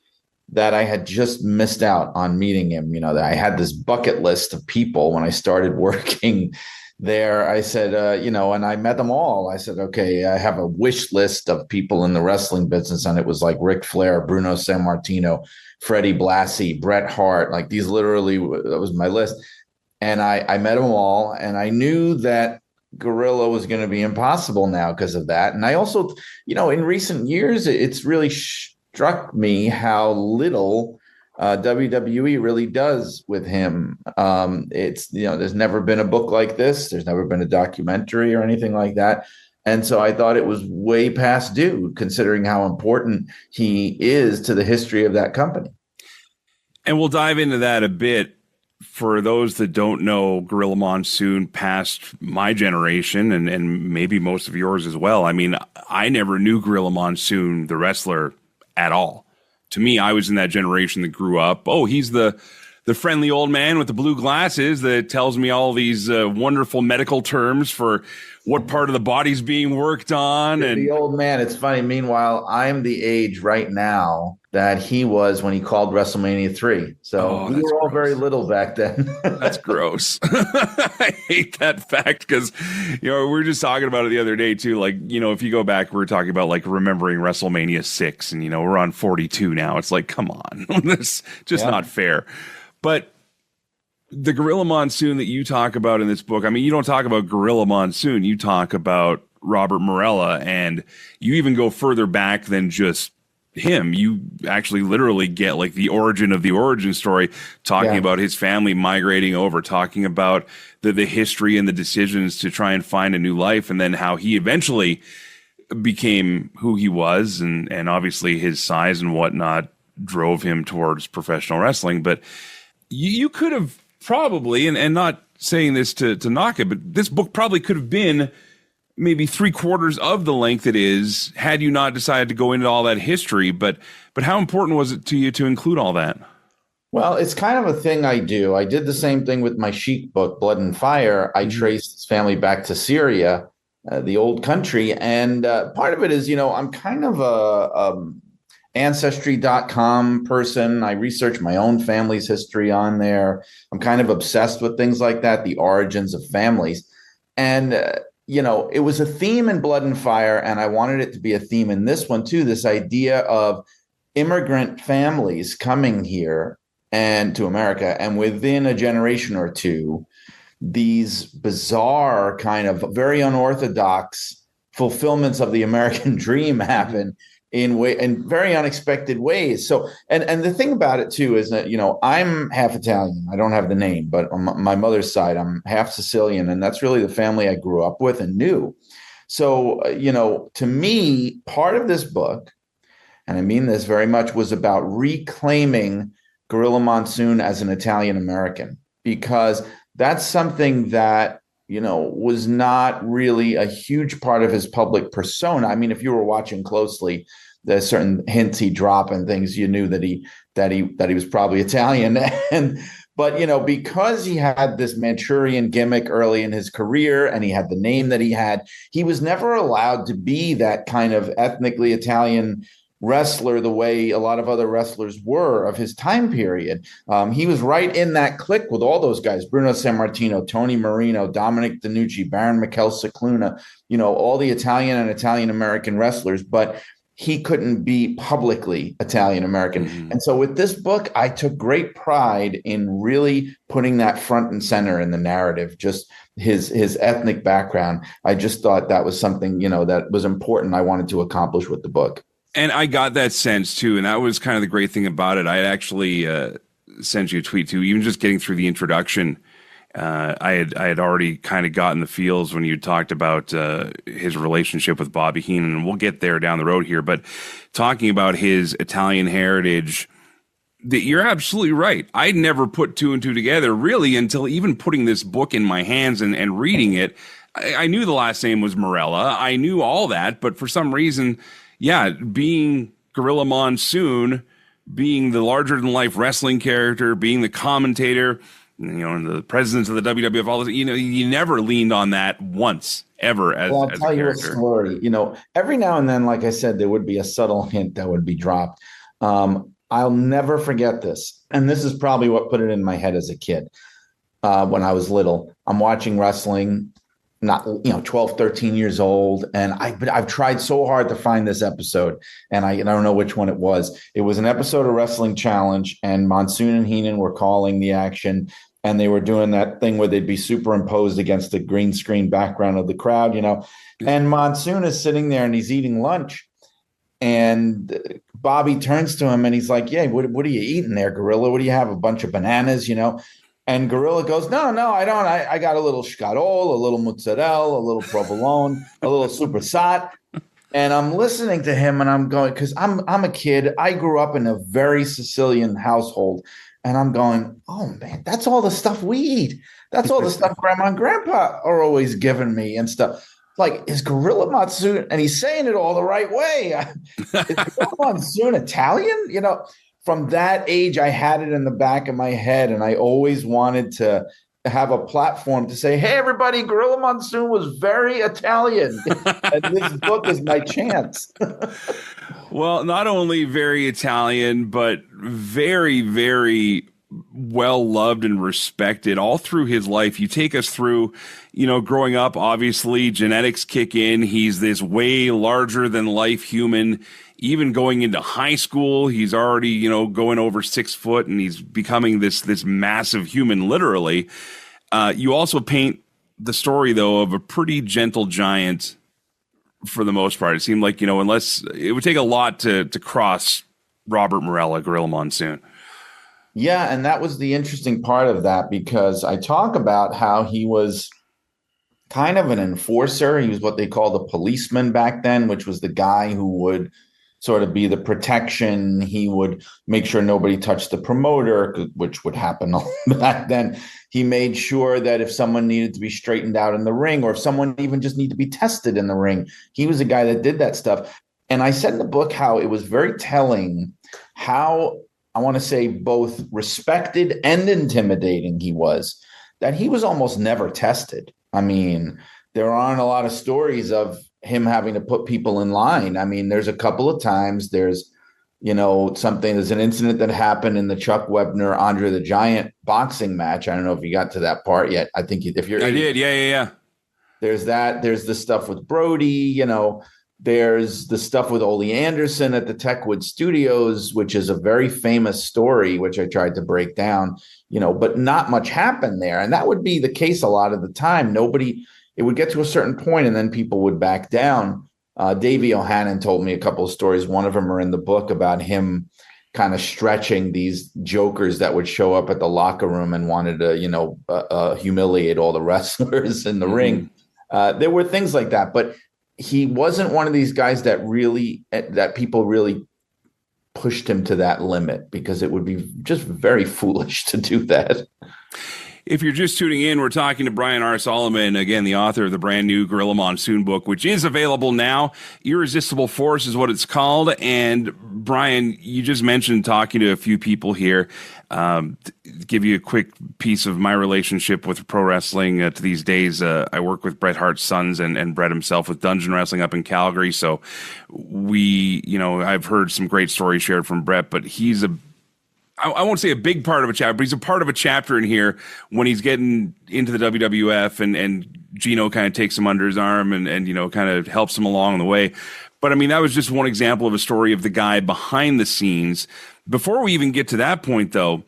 that I had just missed out on meeting him. That I had this bucket list of people when I started working there. I said, and I met them all. I said, okay, I have a wish list of people in the wrestling business. And it was like Ric Flair, Bruno Sammartino, Freddie Blassie, Bret Hart. Like, these literally, that was my list. And I met them all. And I knew that Gorilla was going to be impossible now because of that. And I also, in recent years, it's really struck me how little WWE really does with him. There's never been a book like this. There's never been a documentary or anything like that. And so I thought it was way past due, considering how important he is to the history of that company. And we'll dive into that a bit. For those that don't know, Gorilla Monsoon passed my generation and maybe most of yours as well. I mean, I never knew Gorilla Monsoon, the wrestler, at all. To me, I was in that generation that grew up. Oh, he's the friendly old man with the blue glasses that tells me all these wonderful medical terms for what part of the body's being worked on. And the old man, it's funny. Meanwhile, I'm the age right now that he was when he called WrestleMania 3. So we were all very little back then. That's gross. I hate that fact because, we were just talking about it the other day too. Like, if you go back, we were talking about like remembering WrestleMania 6 and, we're on 42 now. It's like, come on, that's just not fair. But the Gorilla Monsoon that you talk about in this book, I mean, you don't talk about Gorilla Monsoon. You talk about Robert Morella, and you even go further back than just him. You actually literally get like the origin of the origin story, talking about his family migrating over, talking about the history and the decisions to try and find a new life, and then how he eventually became who he was, and obviously his size and whatnot drove him towards professional wrestling. But you could have probably, and not saying this to knock it, but this book probably could have been maybe 3/4 of the length it is had you not decided to go into all that history. But how important was it to you to include all that? Well, it's kind of a thing I do. I did the same thing with my Sheik book, Blood and Fire. I traced his family back to Syria, the old country. And part of it is, I'm kind of a ancestry.com person. I research my own family's history on there. I'm kind of obsessed with things like that, the origins of families. And, it was a theme in Blood and Fire, and I wanted it to be a theme in this one too, this idea of immigrant families coming here and to America, and within a generation or two, these bizarre kind of very unorthodox fulfillments of the American dream happen in very unexpected ways. So, and the thing about it too is that, I'm half Italian. I don't have the name, but on my mother's side, I'm half Sicilian, and that's really the family I grew up with and knew. So, to me, part of this book, and I mean this very much, was about reclaiming Gorilla Monsoon as an Italian American, because that's something that, was not really a huge part of his public persona. I mean, if you were watching closely, there's certain hints he dropped and things, you knew that he was probably Italian. But, because he had this Manchurian gimmick early in his career and he had the name that he had, he was never allowed to be that kind of ethnically Italian wrestler the way a lot of other wrestlers were of his time period. He was right in that clique with all those guys, Bruno Sammartino, Tony Marino, Dominic DeNucci, Baron Mikel Cicluna, all the Italian and Italian-American wrestlers, but he couldn't be publicly Italian-American. Mm-hmm. And so with this book, I took great pride in really putting that front and center in the narrative, just his ethnic background. I just thought that was something, that was important I wanted to accomplish with the book. And I got that sense too, and that was kind of the great thing about it. I had actually sent you a tweet too, even just getting through the introduction. I had already kind of gotten the feels when you talked about his relationship with Bobby Heenan, and we'll get there down the road here. But talking about his Italian heritage, you're absolutely right. I never put two and two together really until even putting this book in my hands and reading it. I knew the last name was Morella. I knew all that, but for some reason, being Gorilla Monsoon, being the larger-than-life wrestling character, being the commentator, and the presidents of the WWF, all this, you never leaned on that once, ever as I'll as tell a you a character. story. Every now and then, like I said, there would be a subtle hint that would be dropped. I'll never forget this. And this is probably what put it in my head as a kid. When I was little, I'm watching wrestling, not 12, 13 years old. And I've tried so hard to find this episode, and I don't know which one it was. It was an episode of Wrestling Challenge, and Monsoon and Heenan were calling the action. And they were doing that thing where they'd be superimposed against the green screen background of the crowd, And Monsoon is sitting there and he's eating lunch. And Bobby turns to him and he's like, what are you eating there, Gorilla? What do you have? A bunch of bananas, And Gorilla goes, no, I don't. I got a little scarole, a little mozzarella, a little provolone, a little supersat. And I'm listening to him and I'm going, because I'm a kid. I grew up in a very Sicilian household. And I'm going, oh, man, that's all the stuff we eat. That's all the stuff Grandma and Grandpa are always giving me and stuff. Like, is Gorilla Monsoon, and he's saying it all the right way. Is Gorilla Monsoon Italian? From that age, I had it in the back of my head, and I always wanted to have a platform to say, hey, everybody, Gorilla Monsoon was very Italian. And this book is my chance. Well, not only very Italian, but very, very well loved and respected all through his life. You take us through, growing up, obviously genetics kick in. He's this way larger than life human. Even going into high school, he's already, going over 6 foot, and he's becoming this massive human, literally. You also paint the story, though, of a pretty gentle giant for the most part. It seemed like, unless it would take a lot to cross Robert Morella, Gorilla Monsoon. Yeah, and that was the interesting part of that, because I talk about how he was kind of an enforcer. He was what they called a policeman back then, which was the guy who would sort of be the protection. He would make sure nobody touched the promoter, which would happen back then. He made sure that if someone needed to be straightened out in the ring, or if someone even just needed to be tested in the ring, he was a guy that did that stuff. And I said in the book how it was very telling how, I want to say, both respected and intimidating he was, that he was almost never tested. I mean, there aren't a lot of stories of him having to put people in line. I mean, there's a couple of times there's an incident that happened in the Chuck Webner, Andre the Giant boxing match. I don't know if you got to that part yet. I think if you're, I did. Yeah. There's that, there's the stuff with Brody, there's the stuff with Ole Anderson at the Techwood Studios, which is a very famous story, which I tried to break down, but not much happened there. And that would be the case a lot of the time. It would get to a certain point and then people would back down. Davey O'Hannon told me a couple of stories. One of them are in the book about him kind of stretching these jokers that would show up at the locker room and wanted to, humiliate all the wrestlers in the ring. There were things like that, but he wasn't one of these guys that people really pushed him to that limit, because it would be just very foolish to do that. If you're just tuning in, we're talking to Brian R. Solomon, again, the author of the brand new Gorilla Monsoon book, which is available now. Irresistible Force is what it's called. And Brian, you just mentioned talking to a few people here. To give you a quick piece of my relationship with pro wrestling to these days, I work with Bret Hart's sons and Bret himself with Dungeon Wrestling up in Calgary. So I've heard some great stories shared from Bret, but he's I won't say a big part of a chapter, but he's a part of a chapter in here when he's getting into the WWF and Gino kind of takes him under his arm and kind of helps him along the way. But I mean, that was just one example of a story of the guy behind the scenes. Before we even get to that point, though,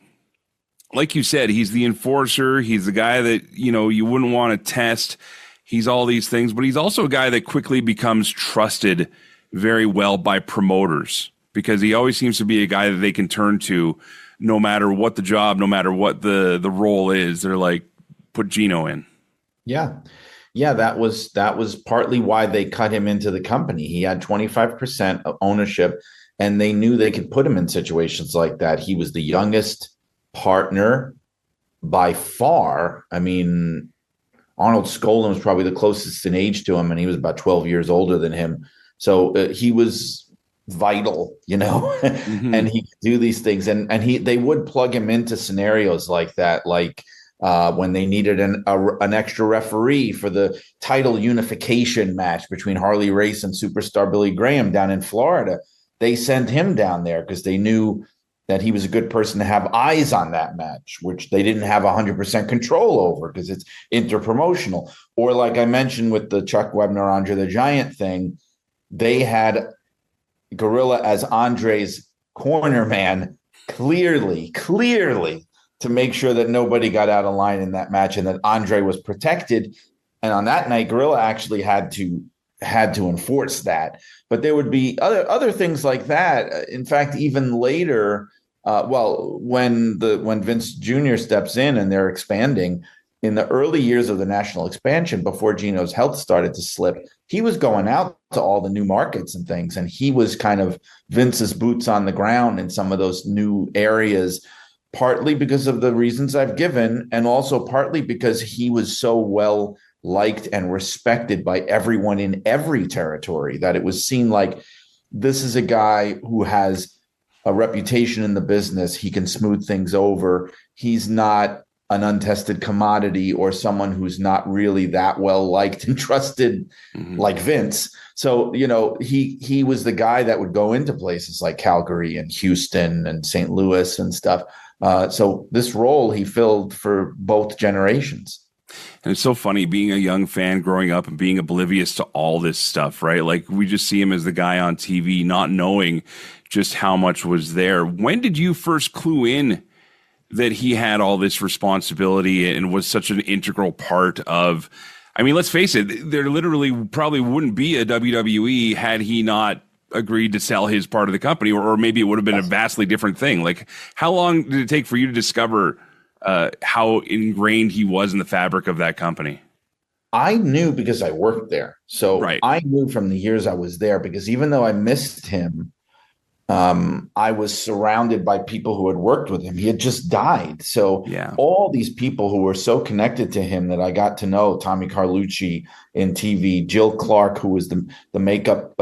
like you said, he's the enforcer. He's the guy that, you wouldn't want to test. He's all these things, but he's also a guy that quickly becomes trusted very well by promoters, because he always seems to be a guy that they can turn to no matter what the job, no matter what the role is. They're like, put Gino in. Yeah. Yeah, that was partly why they cut him into the company. He had 25% of ownership, and they knew they could put him in situations like that. He was the youngest partner by far. I mean, Arnold Skolin was probably the closest in age to him, and he was about 12 years older than him. So he was vital, Mm-hmm. and he could do these things. And they would plug him into scenarios like that, like when they needed an extra referee for the title unification match between Harley Race and superstar Billy Graham down in Florida. They sent him down there because they knew that he was a good person to have eyes on that match, which they didn't have 100% control over because it's interpromotional. Or like I mentioned with the Chuck Webner, Andre the Giant thing, they had Gorilla as Andre's corner man clearly to make sure that nobody got out of line in that match and that Andre was protected. And on that night, Gorilla actually had to enforce that. But there would be other things like that. In fact, even later, when Vince Jr. steps in and they're expanding, in the early years of the national expansion, before Gino's health started to slip, he was going out to all the new markets and things. And he was kind of Vince's boots on the ground in some of those new areas, partly because of the reasons I've given, and also partly because he was so well liked and respected by everyone in every territory that it was seen like this is a guy who has a reputation in the business. He can smooth things over. He's not an untested commodity or someone who's not really that well liked and trusted like Vince. So, he was the guy that would go into places like Calgary and Houston and St. Louis and stuff. So this role he filled for both generations. And it's so funny being a young fan growing up and being oblivious to all this stuff, right? Like we just see him as the guy on TV, not knowing just how much was there. When did you first clue in that he had all this responsibility and was such an integral part of, I mean, let's face it, there literally probably wouldn't be a WWE had he not agreed to sell his part of the company, or maybe it would have been a vastly different thing. Like, how long did it take for you to discover how ingrained he was in the fabric of that company? I knew because I worked there. So I knew from the years I was there, because even though I missed him, I was surrounded by people who had worked with him. He had just died. So all these people who were so connected to him that I got to know, Tommy Carlucci in TV, Jill Clark, who was the makeup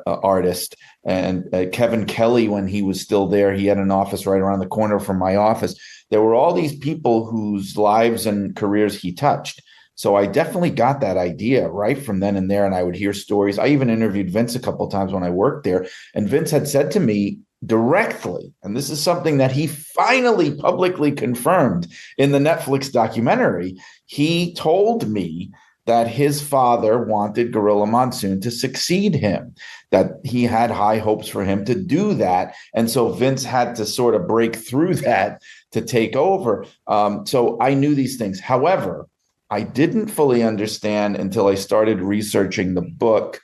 artist, and Kevin Kelly, when he was still there, he had an office right around the corner from my office. There were all these people whose lives and careers he touched. So I definitely got that idea right from then and there. And I would hear stories. I even interviewed Vince a couple of times when I worked there. And Vince had said to me directly, and this is something that he finally publicly confirmed in the Netflix documentary, he told me that his father wanted Gorilla Monsoon to succeed him, that he had high hopes for him to do that. And so Vince had to sort of break through that to take over. So I knew these things. However, I didn't fully understand until I started researching the book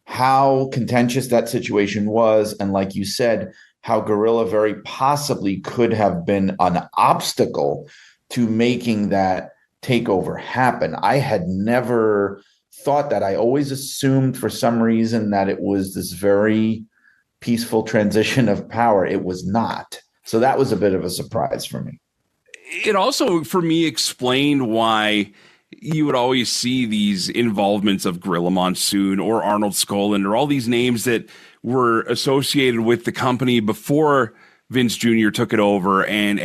how contentious that situation was. And like you said, how Gorilla very possibly could have been an obstacle to making that takeover happen. I had never thought that. I always assumed for some reason that it was this very peaceful transition of power. It was not. So that was a bit of a surprise for me. it also, for me, explained why you would always see these involvements of Gorilla Monsoon or Arnold Skaaland or all these names that were associated with the company before Vince Jr. took it over. And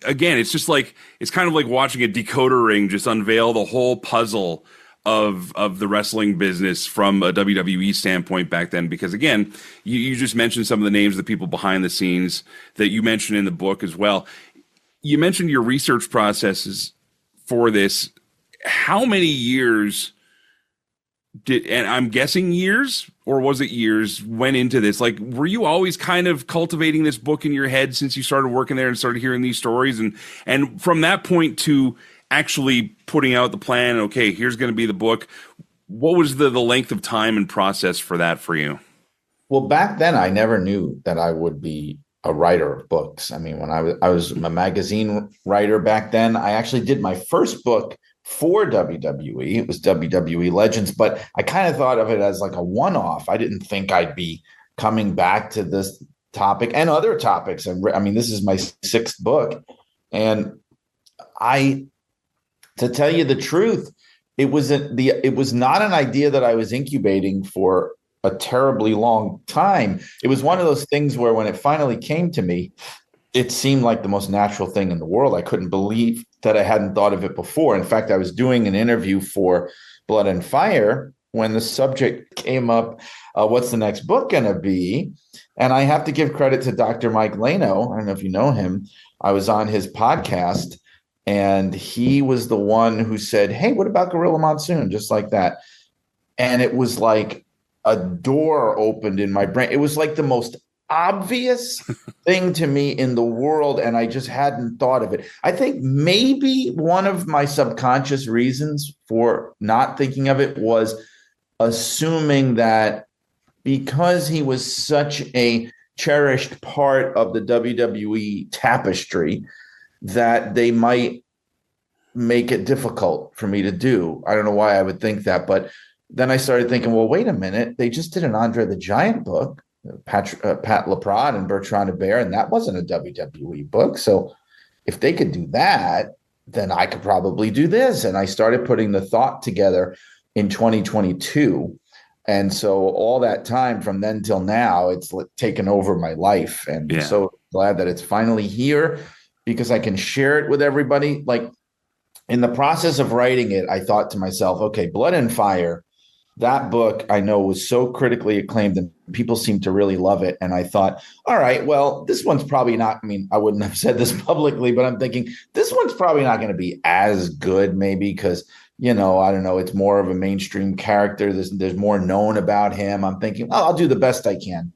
again, it's just like, it's kind of like watching a decoder ring just unveil the whole puzzle of the wrestling business from a WWE standpoint back then. Because again, you just mentioned some of the names of the people behind the scenes that you mentioned in the book as well. You mentioned your research processes for this. How many years and I'm guessing years, or was it years, went into this? Like, were you always kind of cultivating this book in your head since you started working there and started hearing these stories? And from that point to actually putting out the plan, okay, here's going to be the book, what was the length of time and process for that for you? Well, back then, I never knew that I would be a writer of books. I mean, when I was a magazine writer back then, I actually did my first book for WWE. It was WWE Legends, but I kind of thought of it as like a one-off. I didn't think I'd be coming back to this topic and other topics. I mean, this is my sixth book. And to tell you the truth, it was not an idea that I was incubating for a terribly long time. It was one of those things where when it finally came to me, it seemed like the most natural thing in the world. I couldn't believe that I hadn't thought of it before. In fact, I was doing an interview for Blood and Fire when the subject came up, what's the next book going to be? And I have to give credit to Dr. Mike Lano. I don't know if you know him. I was on his podcast, and he was the one who said, hey, what about Gorilla Monsoon? Just like that. And it was like a door opened in my brain. It was like the most obvious thing to me in the world, and I just hadn't thought of it. I think maybe one of my subconscious reasons for not thinking of it was assuming that because he was such a cherished part of the WWE tapestry that they might make it difficult for me to do. I don't know why I would think that, but then I started thinking, well, wait a minute. They just did an Andre the Giant book, Pat LaPrade and Bertrand Hébert, and that wasn't a WWE book. So if they could do that, then I could probably do this. And I started putting the thought together in 2022. And so all that time from then till now, it's taken over my life. And I'm so glad that it's finally here because I can share it with everybody. Like in the process of writing it, I thought to myself, okay, Blood and Fire, that book I know was so critically acclaimed and people seem to really love it. And I thought, all right, well, this one's probably not, I mean, I wouldn't have said this publicly, but I'm thinking this one's probably not going to be as good maybe because, you know, I don't know, it's more of a mainstream character. There's more known about him. I'm thinking, oh, I'll do the best I can.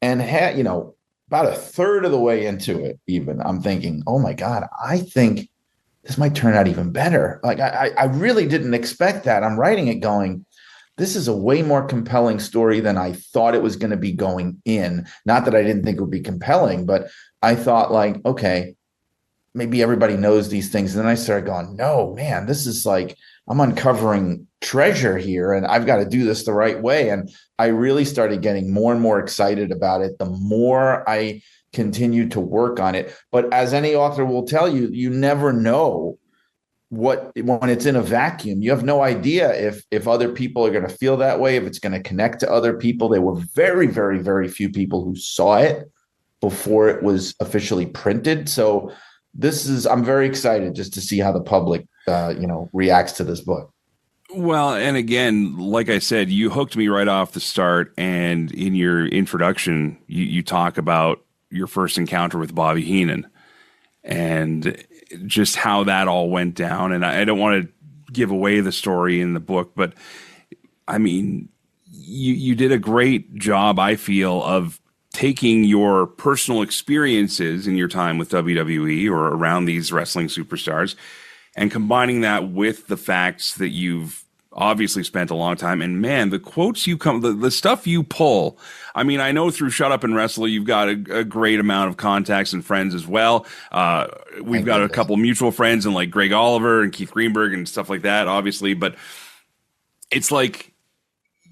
And, you know, about a third of the way into it, even, I'm thinking, oh my God, I think this might turn out even better. Like I really didn't expect that. I'm writing it going, this is a way more compelling story than I thought it was going to be going in. Not that I didn't think it would be compelling, but I thought like, okay, maybe everybody knows these things. And then I started going, no, man, this is like, I'm uncovering treasure here and I've got to do this the right way. And I really started getting more and more excited about it the more I continued to work on it. But as any author will tell you, you never know when it's in a vacuum. You have no idea if other people are going to feel that way, if it's going to connect to other people. There were very, very, very few people who saw it before it was officially printed. So I'm very excited just to see how the public, reacts to this book. Well, and again, like I said, you hooked me right off the start. And in your introduction, you talk about your first encounter with Bobby Heenan and just how that all went down. And I don't want to give away the story in the book, but I mean, you did a great job, I feel, of taking your personal experiences in your time with WWE or around these wrestling superstars and combining that with the facts that you've obviously spent a long time. And man, the quotes the stuff you pull. I mean, I know through Shut Up and Wrestle, you've got a great amount of contacts and friends as well. We've got a couple mutual friends and like Greg Oliver and Keith Greenberg and stuff like that, obviously. But it's like,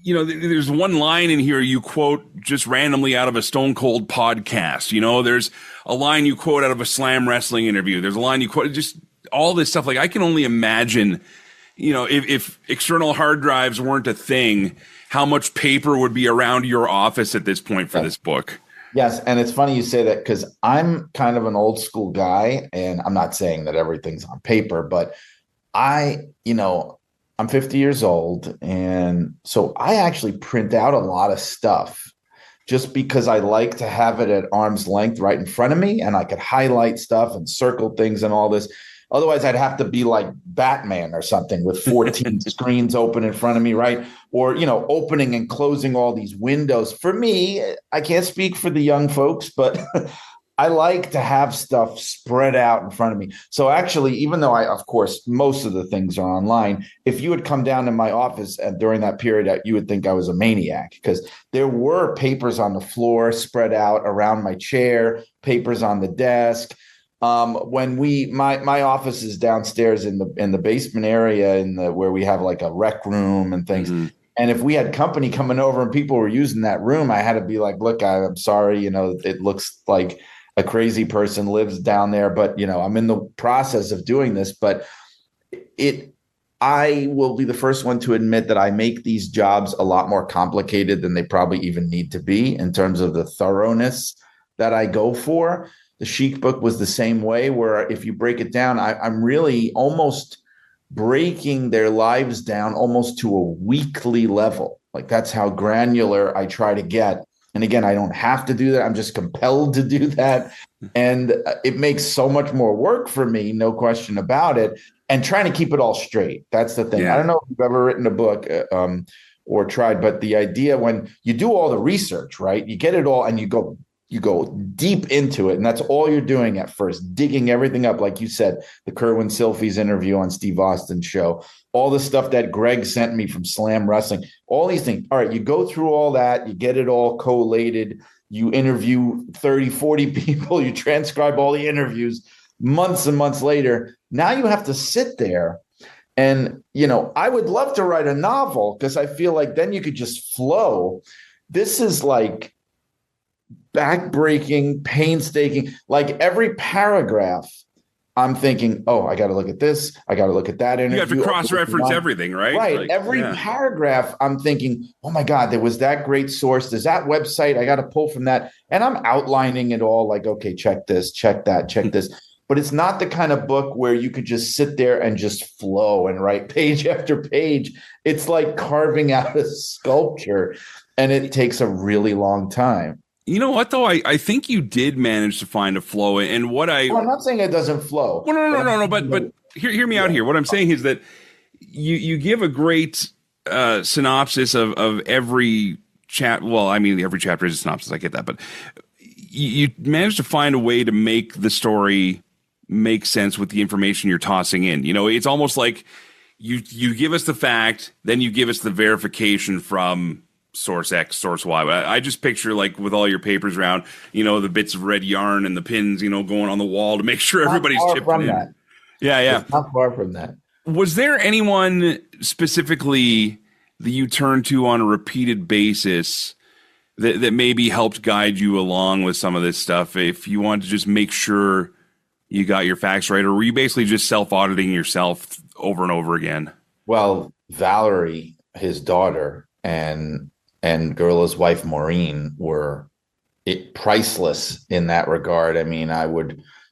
you know, there's one line in here you quote just randomly out of a Stone Cold podcast. You know, there's a line you quote out of a Slam Wrestling interview. There's a line you quote, just all this stuff. Like, I can only imagine, you know, if external hard drives weren't a thing, how much paper would be around your office at this point for this book. Yes, and it's funny you say that because I'm kind of an old school guy, and I'm not saying that everything's on paper, but I'm 50 years old, and so I actually print out a lot of stuff just because I like to have it at arm's length right in front of me, and I could highlight stuff and circle things and all this. Otherwise, I'd have to be like Batman or something with 14 screens open in front of me, right? Or, opening and closing all these windows. For me, I can't speak for the young folks, but I like to have stuff spread out in front of me. So actually, even though of course, most of the things are online, if you had come down to my office during that period, you would think I was a maniac because there were papers on the floor spread out around my chair, papers on the desk. When my office is downstairs in the basement area where we have like a rec room and things. Mm-hmm. And if we had company coming over and people were using that room, I had to be like, look, I'm sorry, it looks like a crazy person lives down there, but I'm in the process of doing this, but I will be the first one to admit that I make these jobs a lot more complicated than they probably even need to be in terms of the thoroughness that I go for. The Sheik book was the same way, where if you break it down, I'm really almost breaking their lives down almost to a weekly level. Like, that's how granular I try to get. And again, I don't have to do that. I'm just compelled to do that. And it makes so much more work for me, no question about it. And trying to keep it all straight. That's the thing. Yeah. I don't know if you've ever written a book or tried, but the idea when you do all the research, right, you get it all and you go deep into it, and that's all you're doing at first, digging everything up. Like you said, the Kerwin Silfies interview on Steve Austin's show, all the stuff that Greg sent me from Slam Wrestling, all these things. All right, you go through all that, you get it all collated, you interview 30, 40 people, you transcribe all the interviews. Months and months later, now you have to sit there and, I would love to write a novel because I feel like then you could just flow. This is like backbreaking, painstaking, like every paragraph I'm thinking, oh, I got to look at this. I got to look at that interview. You have to cross-reference everything, right? Right. Like, every paragraph I'm thinking, oh my God, there was that great source. There's that website. I got to pull from that. And I'm outlining it all like, okay, check this, check that, check this. But it's not the kind of book where you could just sit there and just flow and write page after page. It's like carving out a sculpture, and it takes a really long time. You know what, though? I think you did manage to find a flow. And what I'm not saying it doesn't flow. Well, no. But hear me out here. What I'm saying is that you give a great synopsis of every chat. Well, I mean, every chapter is a synopsis. I get that. But you managed to find a way to make the story make sense with the information you're tossing in. It's almost like you give us the fact, then you give us the verification from source X, source Y. I just picture, like, with all your papers around, the bits of red yarn and the pins, going on the wall to make sure everybody's chipping in. That. Yeah. It's not far from that. Was there anyone specifically that you turned to on a repeated basis that maybe helped guide you along with some of this stuff, if you wanted to just make sure you got your facts right, or were you basically just self-auditing yourself over and over again? Well, Valerie, his daughter, and Gorilla's wife, Maureen, were priceless in that regard. I mean,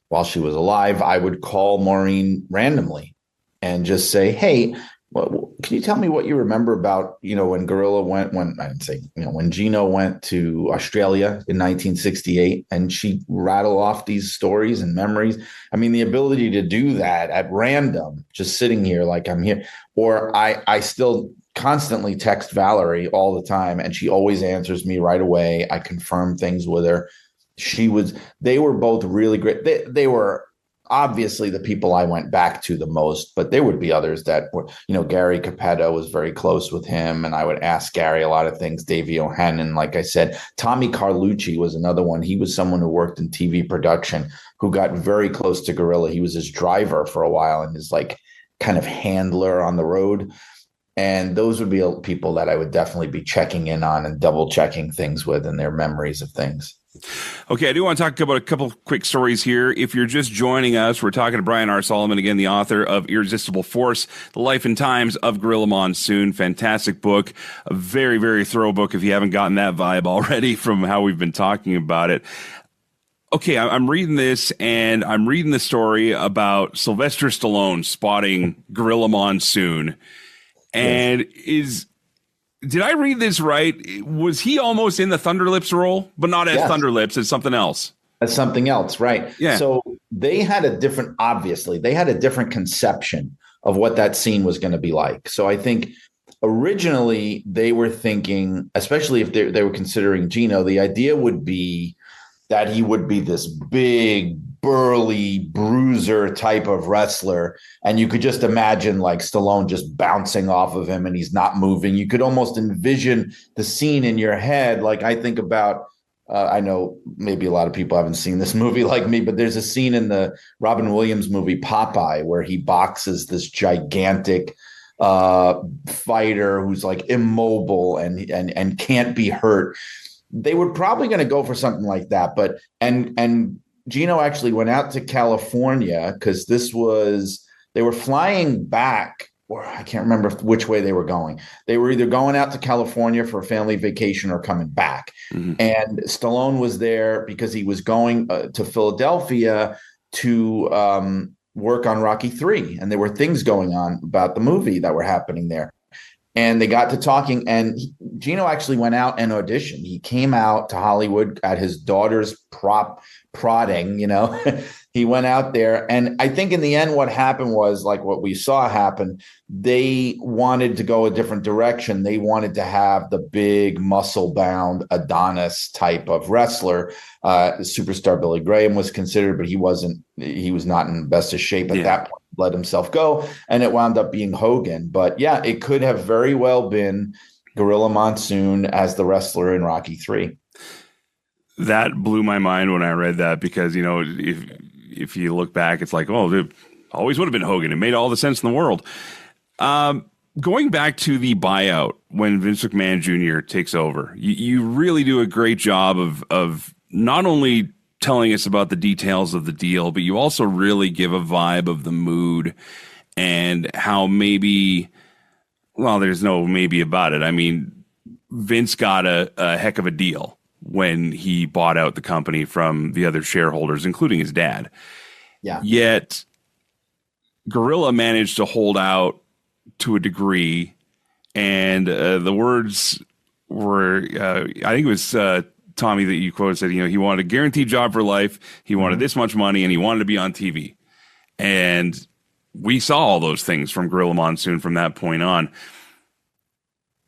while she was alive, I would call Maureen randomly and just say, hey, can you tell me what you remember about, when Gorilla when Gino went to Australia in 1968, and she rattled off these stories and memories. I mean, the ability to do that at random, just sitting here like I'm here, or I still constantly text Valerie all the time, and she always answers me right away. I confirm things with her. They were both really great. They were obviously the people I went back to the most, but there would be others that were, Gary Capetta was very close with him, and I would ask Gary a lot of things. Davey O'Hannon, like I said. Tommy Carlucci was another one. He was someone who worked in TV production who got very close to Gorilla. He was his driver for a while and his like kind of handler on the road. And those would be people that I would definitely be checking in on and double checking things with and their memories of things. Okay, I do want to talk about a couple quick stories here. If you're just joining us, we're talking to Brian R. Solomon, again, the author of Irresistible Force, The Life and Times of Gorilla Monsoon. Fantastic book, a very, very thorough book if you haven't gotten that vibe already from how we've been talking about it. Okay, I'm reading this, and I'm reading the story about Sylvester Stallone spotting Gorilla Monsoon. And did I read this right? Was he almost in the Thunderlips role, but not as Thunderlips, as something else? As something else, right? Yeah. So they had a different conception of what that scene was going to be like. So I think originally they were thinking, especially if they were considering Gino, the idea would be that he would be this big, burly bruiser type of wrestler. And you could just imagine like Stallone just bouncing off of him and he's not moving. You could almost envision the scene in your head. Like I think about, I know maybe a lot of people haven't seen this movie like me, but there's a scene in the Robin Williams movie Popeye where he boxes this gigantic fighter who's like immobile and can't be hurt. They were probably going to go for something like that, but and Gino actually went out to California because they were flying back, or I can't remember which way they were going. They were either going out to California for a family vacation or coming back. Mm-hmm. And Stallone was there because he was going to Philadelphia to work on Rocky III. And there were things going on about the movie that were happening there. And they got to talking, and Gino actually went out and auditioned. He came out to Hollywood at his daughter's prodding, he went out there. And I think in the end, what happened was like what we saw happen. They wanted to go a different direction. They wanted to have the big muscle bound Adonis type of wrestler. Superstar Billy Graham was considered, but he was not in the best of shape at that point. Let himself go, and it wound up being Hogan. But yeah, it could have very well been Gorilla Monsoon as the wrestler in Rocky III. That blew my mind when I read that because, if you look back, it's like, oh, it always would have been Hogan. It made all the sense in the world. Going back to the buyout when Vince McMahon Jr. takes over, you really do a great job of not only telling us about the details of the deal, but you also really give a vibe of the mood and how there's no maybe about it. I mean, Vince got a heck of a deal when he bought out the company from the other shareholders, including his dad. Yeah. Yet Gorilla managed to hold out to a degree. And the words were, I think it was Tommy that you quoted said, he wanted a guaranteed job for life. He wanted this much money and he wanted to be on TV. And we saw all those things from Gorilla Monsoon from that point on.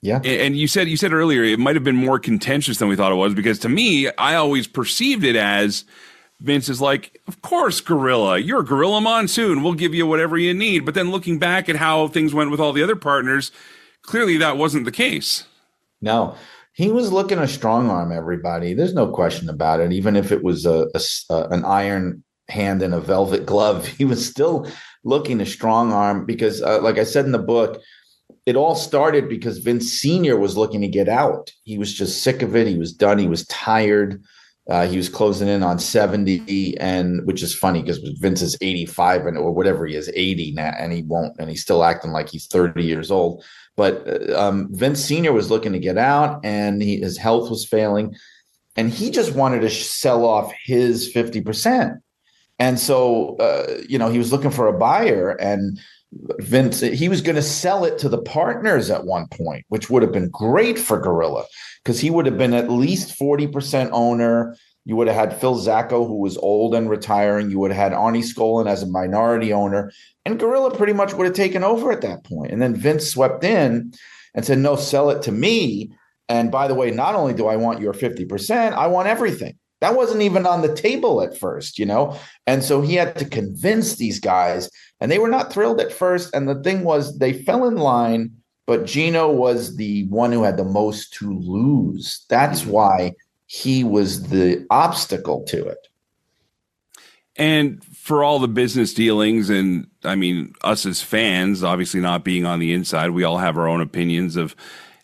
Yeah. And you said earlier, it might have been more contentious than we thought it was, because to me, I always perceived it as Vince is like, of course, Gorilla, you're Gorilla Monsoon. We'll give you whatever you need. But then looking back at how things went with all the other partners, clearly that wasn't the case. No. He was looking to strong arm everybody. There's no question about it. Even if it was an iron hand in a velvet glove, he was still looking to strong arm because, like I said in the book, it all started because Vince Sr. was looking to get out. He was just sick of it. He was done. He was tired. He was closing in on 70, and which is funny because Vince is 85 or whatever he is, 80 now, and he's still acting like he's 30 years old. But Vince Sr. was looking to get out, and his health was failing, and he just wanted to sell off his 50%. And so, he was looking for a buyer, and Vince, he was going to sell it to the partners at one point, which would have been great for Gorilla because he would have been at least 40% owner. You would have had Phil Zacco, who was old and retiring. You would have had Arnie Skolin as a minority owner. And Gorilla pretty much would have taken over at that point. And then Vince swept in and said, no, sell it to me. And by the way, not only do I want your 50%, I want everything. That wasn't even on the table at first, And so he had to convince these guys, and they were not thrilled at first. And the thing was, they fell in line, but Gino was the one who had the most to lose. That's why he was the obstacle to it. And for all the business dealings, and I mean, us as fans, obviously not being on the inside, we all have our own opinions of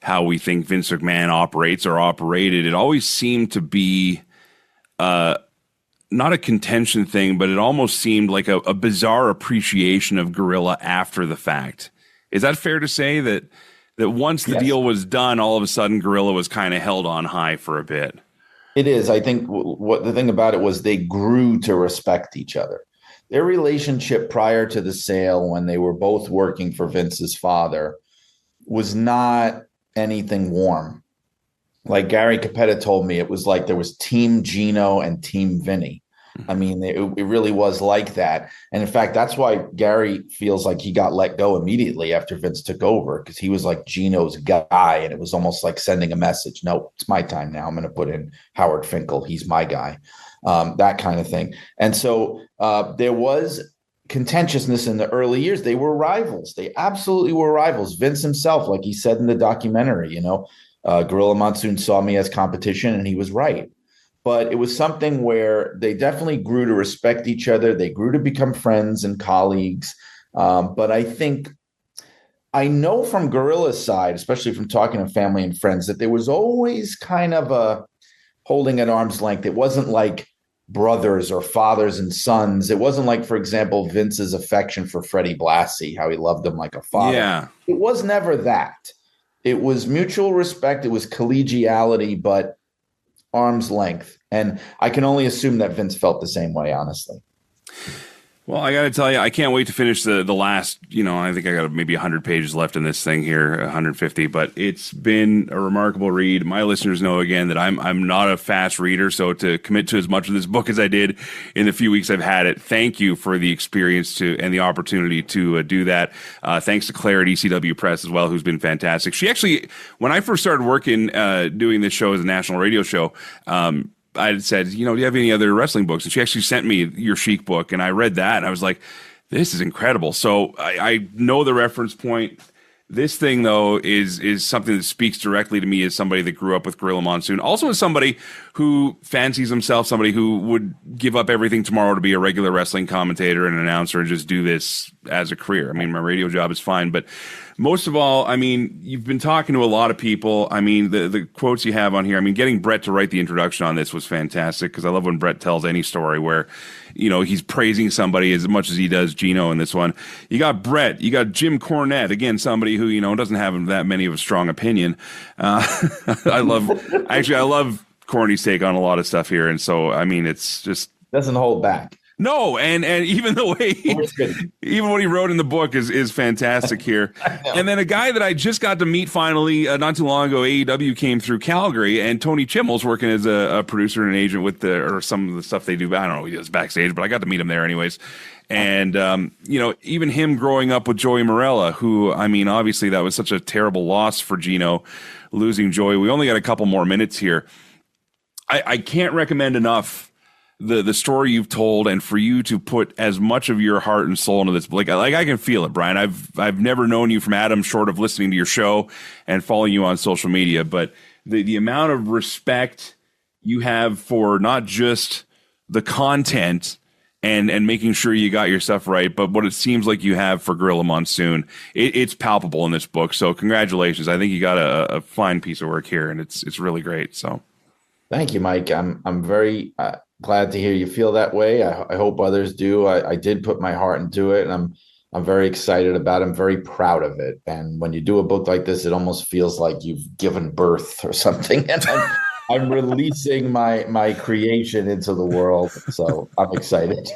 how we think Vince McMahon operates or operated. It always seemed to be not a contention thing, but it almost seemed like a bizarre appreciation of Gorilla after the fact. Is that fair to say that once the deal was done, all of a sudden Gorilla was kind of held on high for a bit? It is. I think what the thing about it was they grew to respect each other. Their relationship prior to the sale, when they were both working for Vince's father, was not anything warm. Like Gary Capetta told me, it was like there was Team Gino and Team Vinny. I mean, it really was like that. And in fact, that's why Gary feels like he got let go immediately after Vince took over, because he was like Gino's guy. And it was almost like sending a message. No, it's my time now. I'm going to put in Howard Finkel. He's my guy. That kind of thing. And so there was contentiousness in the early years. They were rivals. They absolutely were rivals. Vince himself, like he said in the documentary, Gorilla Monsoon saw me as competition, and he was right. But it was something where they definitely grew to respect each other. They grew to become friends and colleagues. But I know from Gorilla's side, especially from talking to family and friends, that there was always kind of a holding at arm's length. It wasn't like brothers or fathers and sons. It wasn't like, for example, Vince's affection for Freddie Blassie, how he loved him like a father. Yeah. It was never that. It was mutual respect. It was collegiality, but arm's length. And I can only assume that Vince felt the same way, honestly. Well, I got to tell you, I can't wait to finish the last, I think I got maybe 100 pages left in this thing here, 150, but it's been a remarkable read. My listeners know, again, that I'm not a fast reader, so to commit to as much of this book as I did in the few weeks I've had it, thank you for the experience and the opportunity to do that. Thanks to Claire at ECW Press as well, who's been fantastic. She actually, when I first started working, doing this show as a national radio show, I had said, do you have any other wrestling books? And she actually sent me your Sheik book, and I read that, and I was like, this is incredible. So I know the reference point. This thing, though, is something that speaks directly to me as somebody that grew up with Gorilla Monsoon. Also as somebody who fancies himself, somebody who would give up everything tomorrow to be a regular wrestling commentator and announcer and just do this as a career. I mean, my radio job is fine, but most of all, I mean, you've been talking to a lot of people. I mean, the quotes you have on here, I mean, getting Brett to write the introduction on this was fantastic, because I love when Brett tells any story where, he's praising somebody as much as he does Gino in this one. You got Brett, you got Jim Cornette, again, somebody who, doesn't have that many of a strong opinion. I love Corny's take on a lot of stuff here. And so, I mean, it's just doesn't hold back. No, and even the way even what he wrote in the book is fantastic here. And then a guy that I just got to meet finally not too long ago, AEW came through Calgary, and Tony Chimmel's working as a producer and an agent with or some of the stuff they do. I don't know what he does backstage, but I got to meet him there anyways. And even him growing up with Joey Morella, who, I mean, obviously that was such a terrible loss for Gino, losing Joey. We only got a couple more minutes here. I can't recommend enough the story you've told, and for you to put as much of your heart and soul into this. Like I can feel it, Brian. I've never known you from Adam, short of listening to your show and following you on social media, but the amount of respect you have for not just the content and making sure you got your stuff right, but what it seems like you have for Gorilla Monsoon, it's palpable in this book. So congratulations. I think you got a fine piece of work here, and it's really great. So thank you, Mike. I'm very glad to hear you feel that way. I hope others do. I did put my heart into it, and I'm very excited about it. I'm very proud of it. And when you do a book like this, it almost feels like you've given birth or something. And I'm releasing my creation into the world. So I'm excited.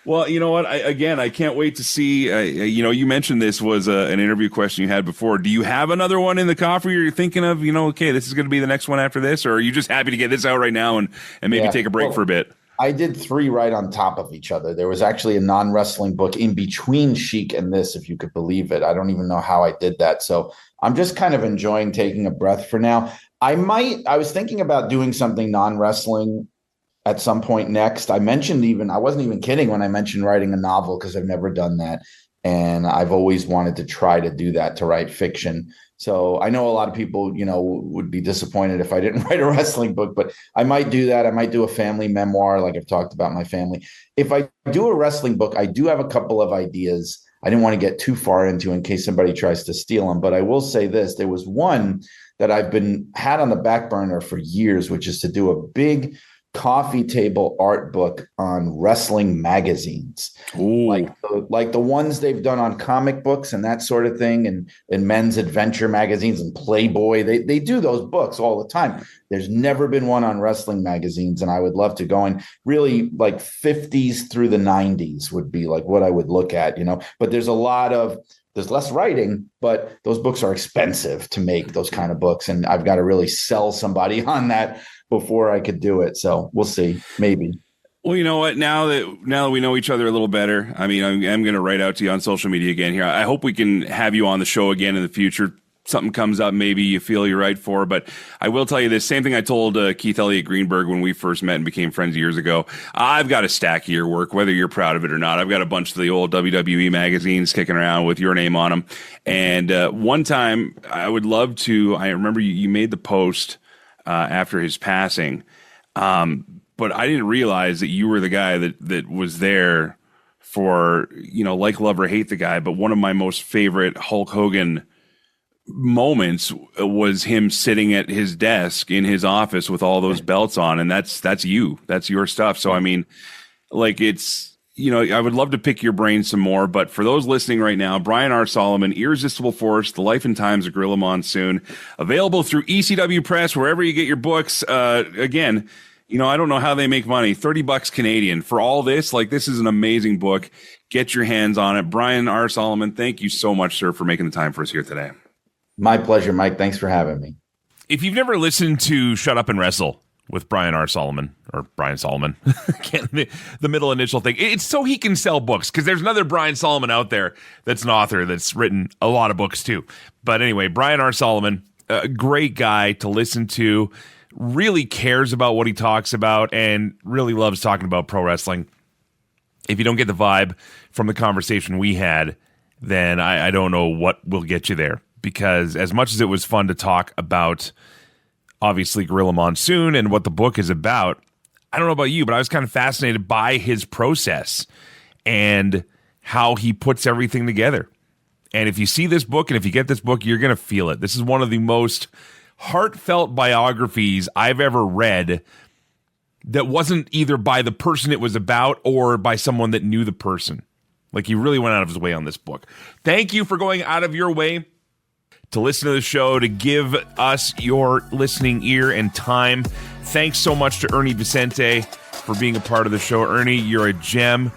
Well, you know what? I can't wait to see. You mentioned this was an interview question you had before. Do you have another one in the coffer you're thinking of? Okay, this is going to be the next one after this, or are you just happy to get this out right now and maybe take a break for a bit? I did 3 right on top of each other. There was actually a non-wrestling book in between Sheik and this, if you could believe it. I don't even know how I did that. So I'm just kind of enjoying taking a breath for now. I was thinking about doing something non-wrestling at some point next. I wasn't even kidding when I mentioned writing a novel, because I've never done that. And I've always wanted to try to do that, to write fiction. So I know a lot of people, would be disappointed if I didn't write a wrestling book, but I might do that. I might do a family memoir, like I've talked about my family. If I do a wrestling book, I do have a couple of ideas I didn't want to get too far into in case somebody tries to steal them. But I will say this, there was one that I've had on the back burner for years, which is to do a big coffee table art book on wrestling magazines. Ooh. Like the ones they've done on comic books and that sort of thing, and men's adventure magazines and Playboy. They do those books all the time. There's never been one on wrestling magazines, and I would love to go and really like 50s through the 90s would be like what I would look at, but there's less writing, but those books are expensive to make, those kind of books. And I've got to really sell somebody on that before I could do it. So we'll see, maybe. Well, you know what? Now that we know each other a little better, I mean, I'm going to write out to you on social media again here. I hope we can have you on the show again in the future. Something comes up, maybe you feel you're right for. But I will tell you this same thing I told Keith Elliott Greenberg when we first met and became friends years ago. I've got a stack of your work, whether you're proud of it or not. I've got a bunch of the old WWE magazines kicking around with your name on them. And one time, I would love to. I remember you made the post after his passing, but I didn't realize that you were the guy that was there for, like, love or hate the guy. But one of my most favorite Hulk Hogan moments was him sitting at his desk in his office with all those belts on, and that's your stuff. So I mean, like, it's, I would love to pick your brain some more, but for those listening right now, Brian R. Solomon, Irresistible Force, The Life and Times of Gorilla Monsoon, available through ECW Press, wherever you get your books. Again, I don't know how they make money. $30 Canadian for all this. Like, this is an amazing book. Get your hands on it. Brian R. Solomon, thank you so much, sir, for making the time for us here today. My pleasure, Mike. Thanks for having me. If you've never listened to Shut Up and Wrestle with Brian R. Solomon, or Brian Solomon, the middle initial thing, it's so he can sell books, because there's another Brian Solomon out there that's an author that's written a lot of books too. But anyway, Brian R. Solomon, a great guy to listen to, really cares about what he talks about, and really loves talking about pro wrestling. If you don't get the vibe from the conversation we had, then I don't know what will get you there. Because as much as it was fun to talk about, obviously, Gorilla Monsoon and what the book is about, I don't know about you, but I was kind of fascinated by his process and how he puts everything together. And if you see this book and if you get this book, you're going to feel it. This is one of the most heartfelt biographies I've ever read that wasn't either by the person it was about or by someone that knew the person. Like, he really went out of his way on this book. Thank you for going out of your way to listen to the show, to give us your listening ear and time. Thanks so much to Ernie Vicente for being a part of the show. Ernie, you're a gem.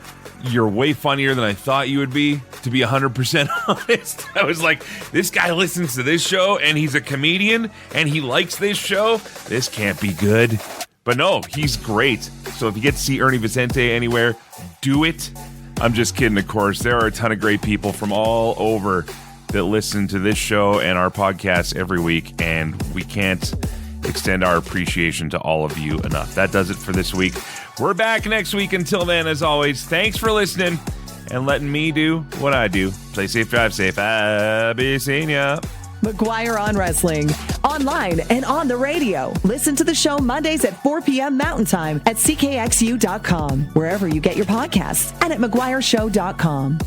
You're way funnier than I thought you would be, to be 100% honest. I was like, this guy listens to this show, and he's a comedian, and he likes this show. This can't be good. But no, he's great. So if you get to see Ernie Vicente anywhere, do it. I'm just kidding, of course. There are a ton of great people from all over that listen to this show and our podcast every week, and we can't extend our appreciation to all of you enough. That does it for this week. We're back next week. Until then, as always, thanks for listening and letting me do what I do. Play safe, drive safe. Abyssinia. McGuire on Wrestling. Online and on the radio. Listen to the show Mondays at 4 p.m. Mountain Time at CKXU.com, wherever you get your podcasts, and at McGuireShow.com.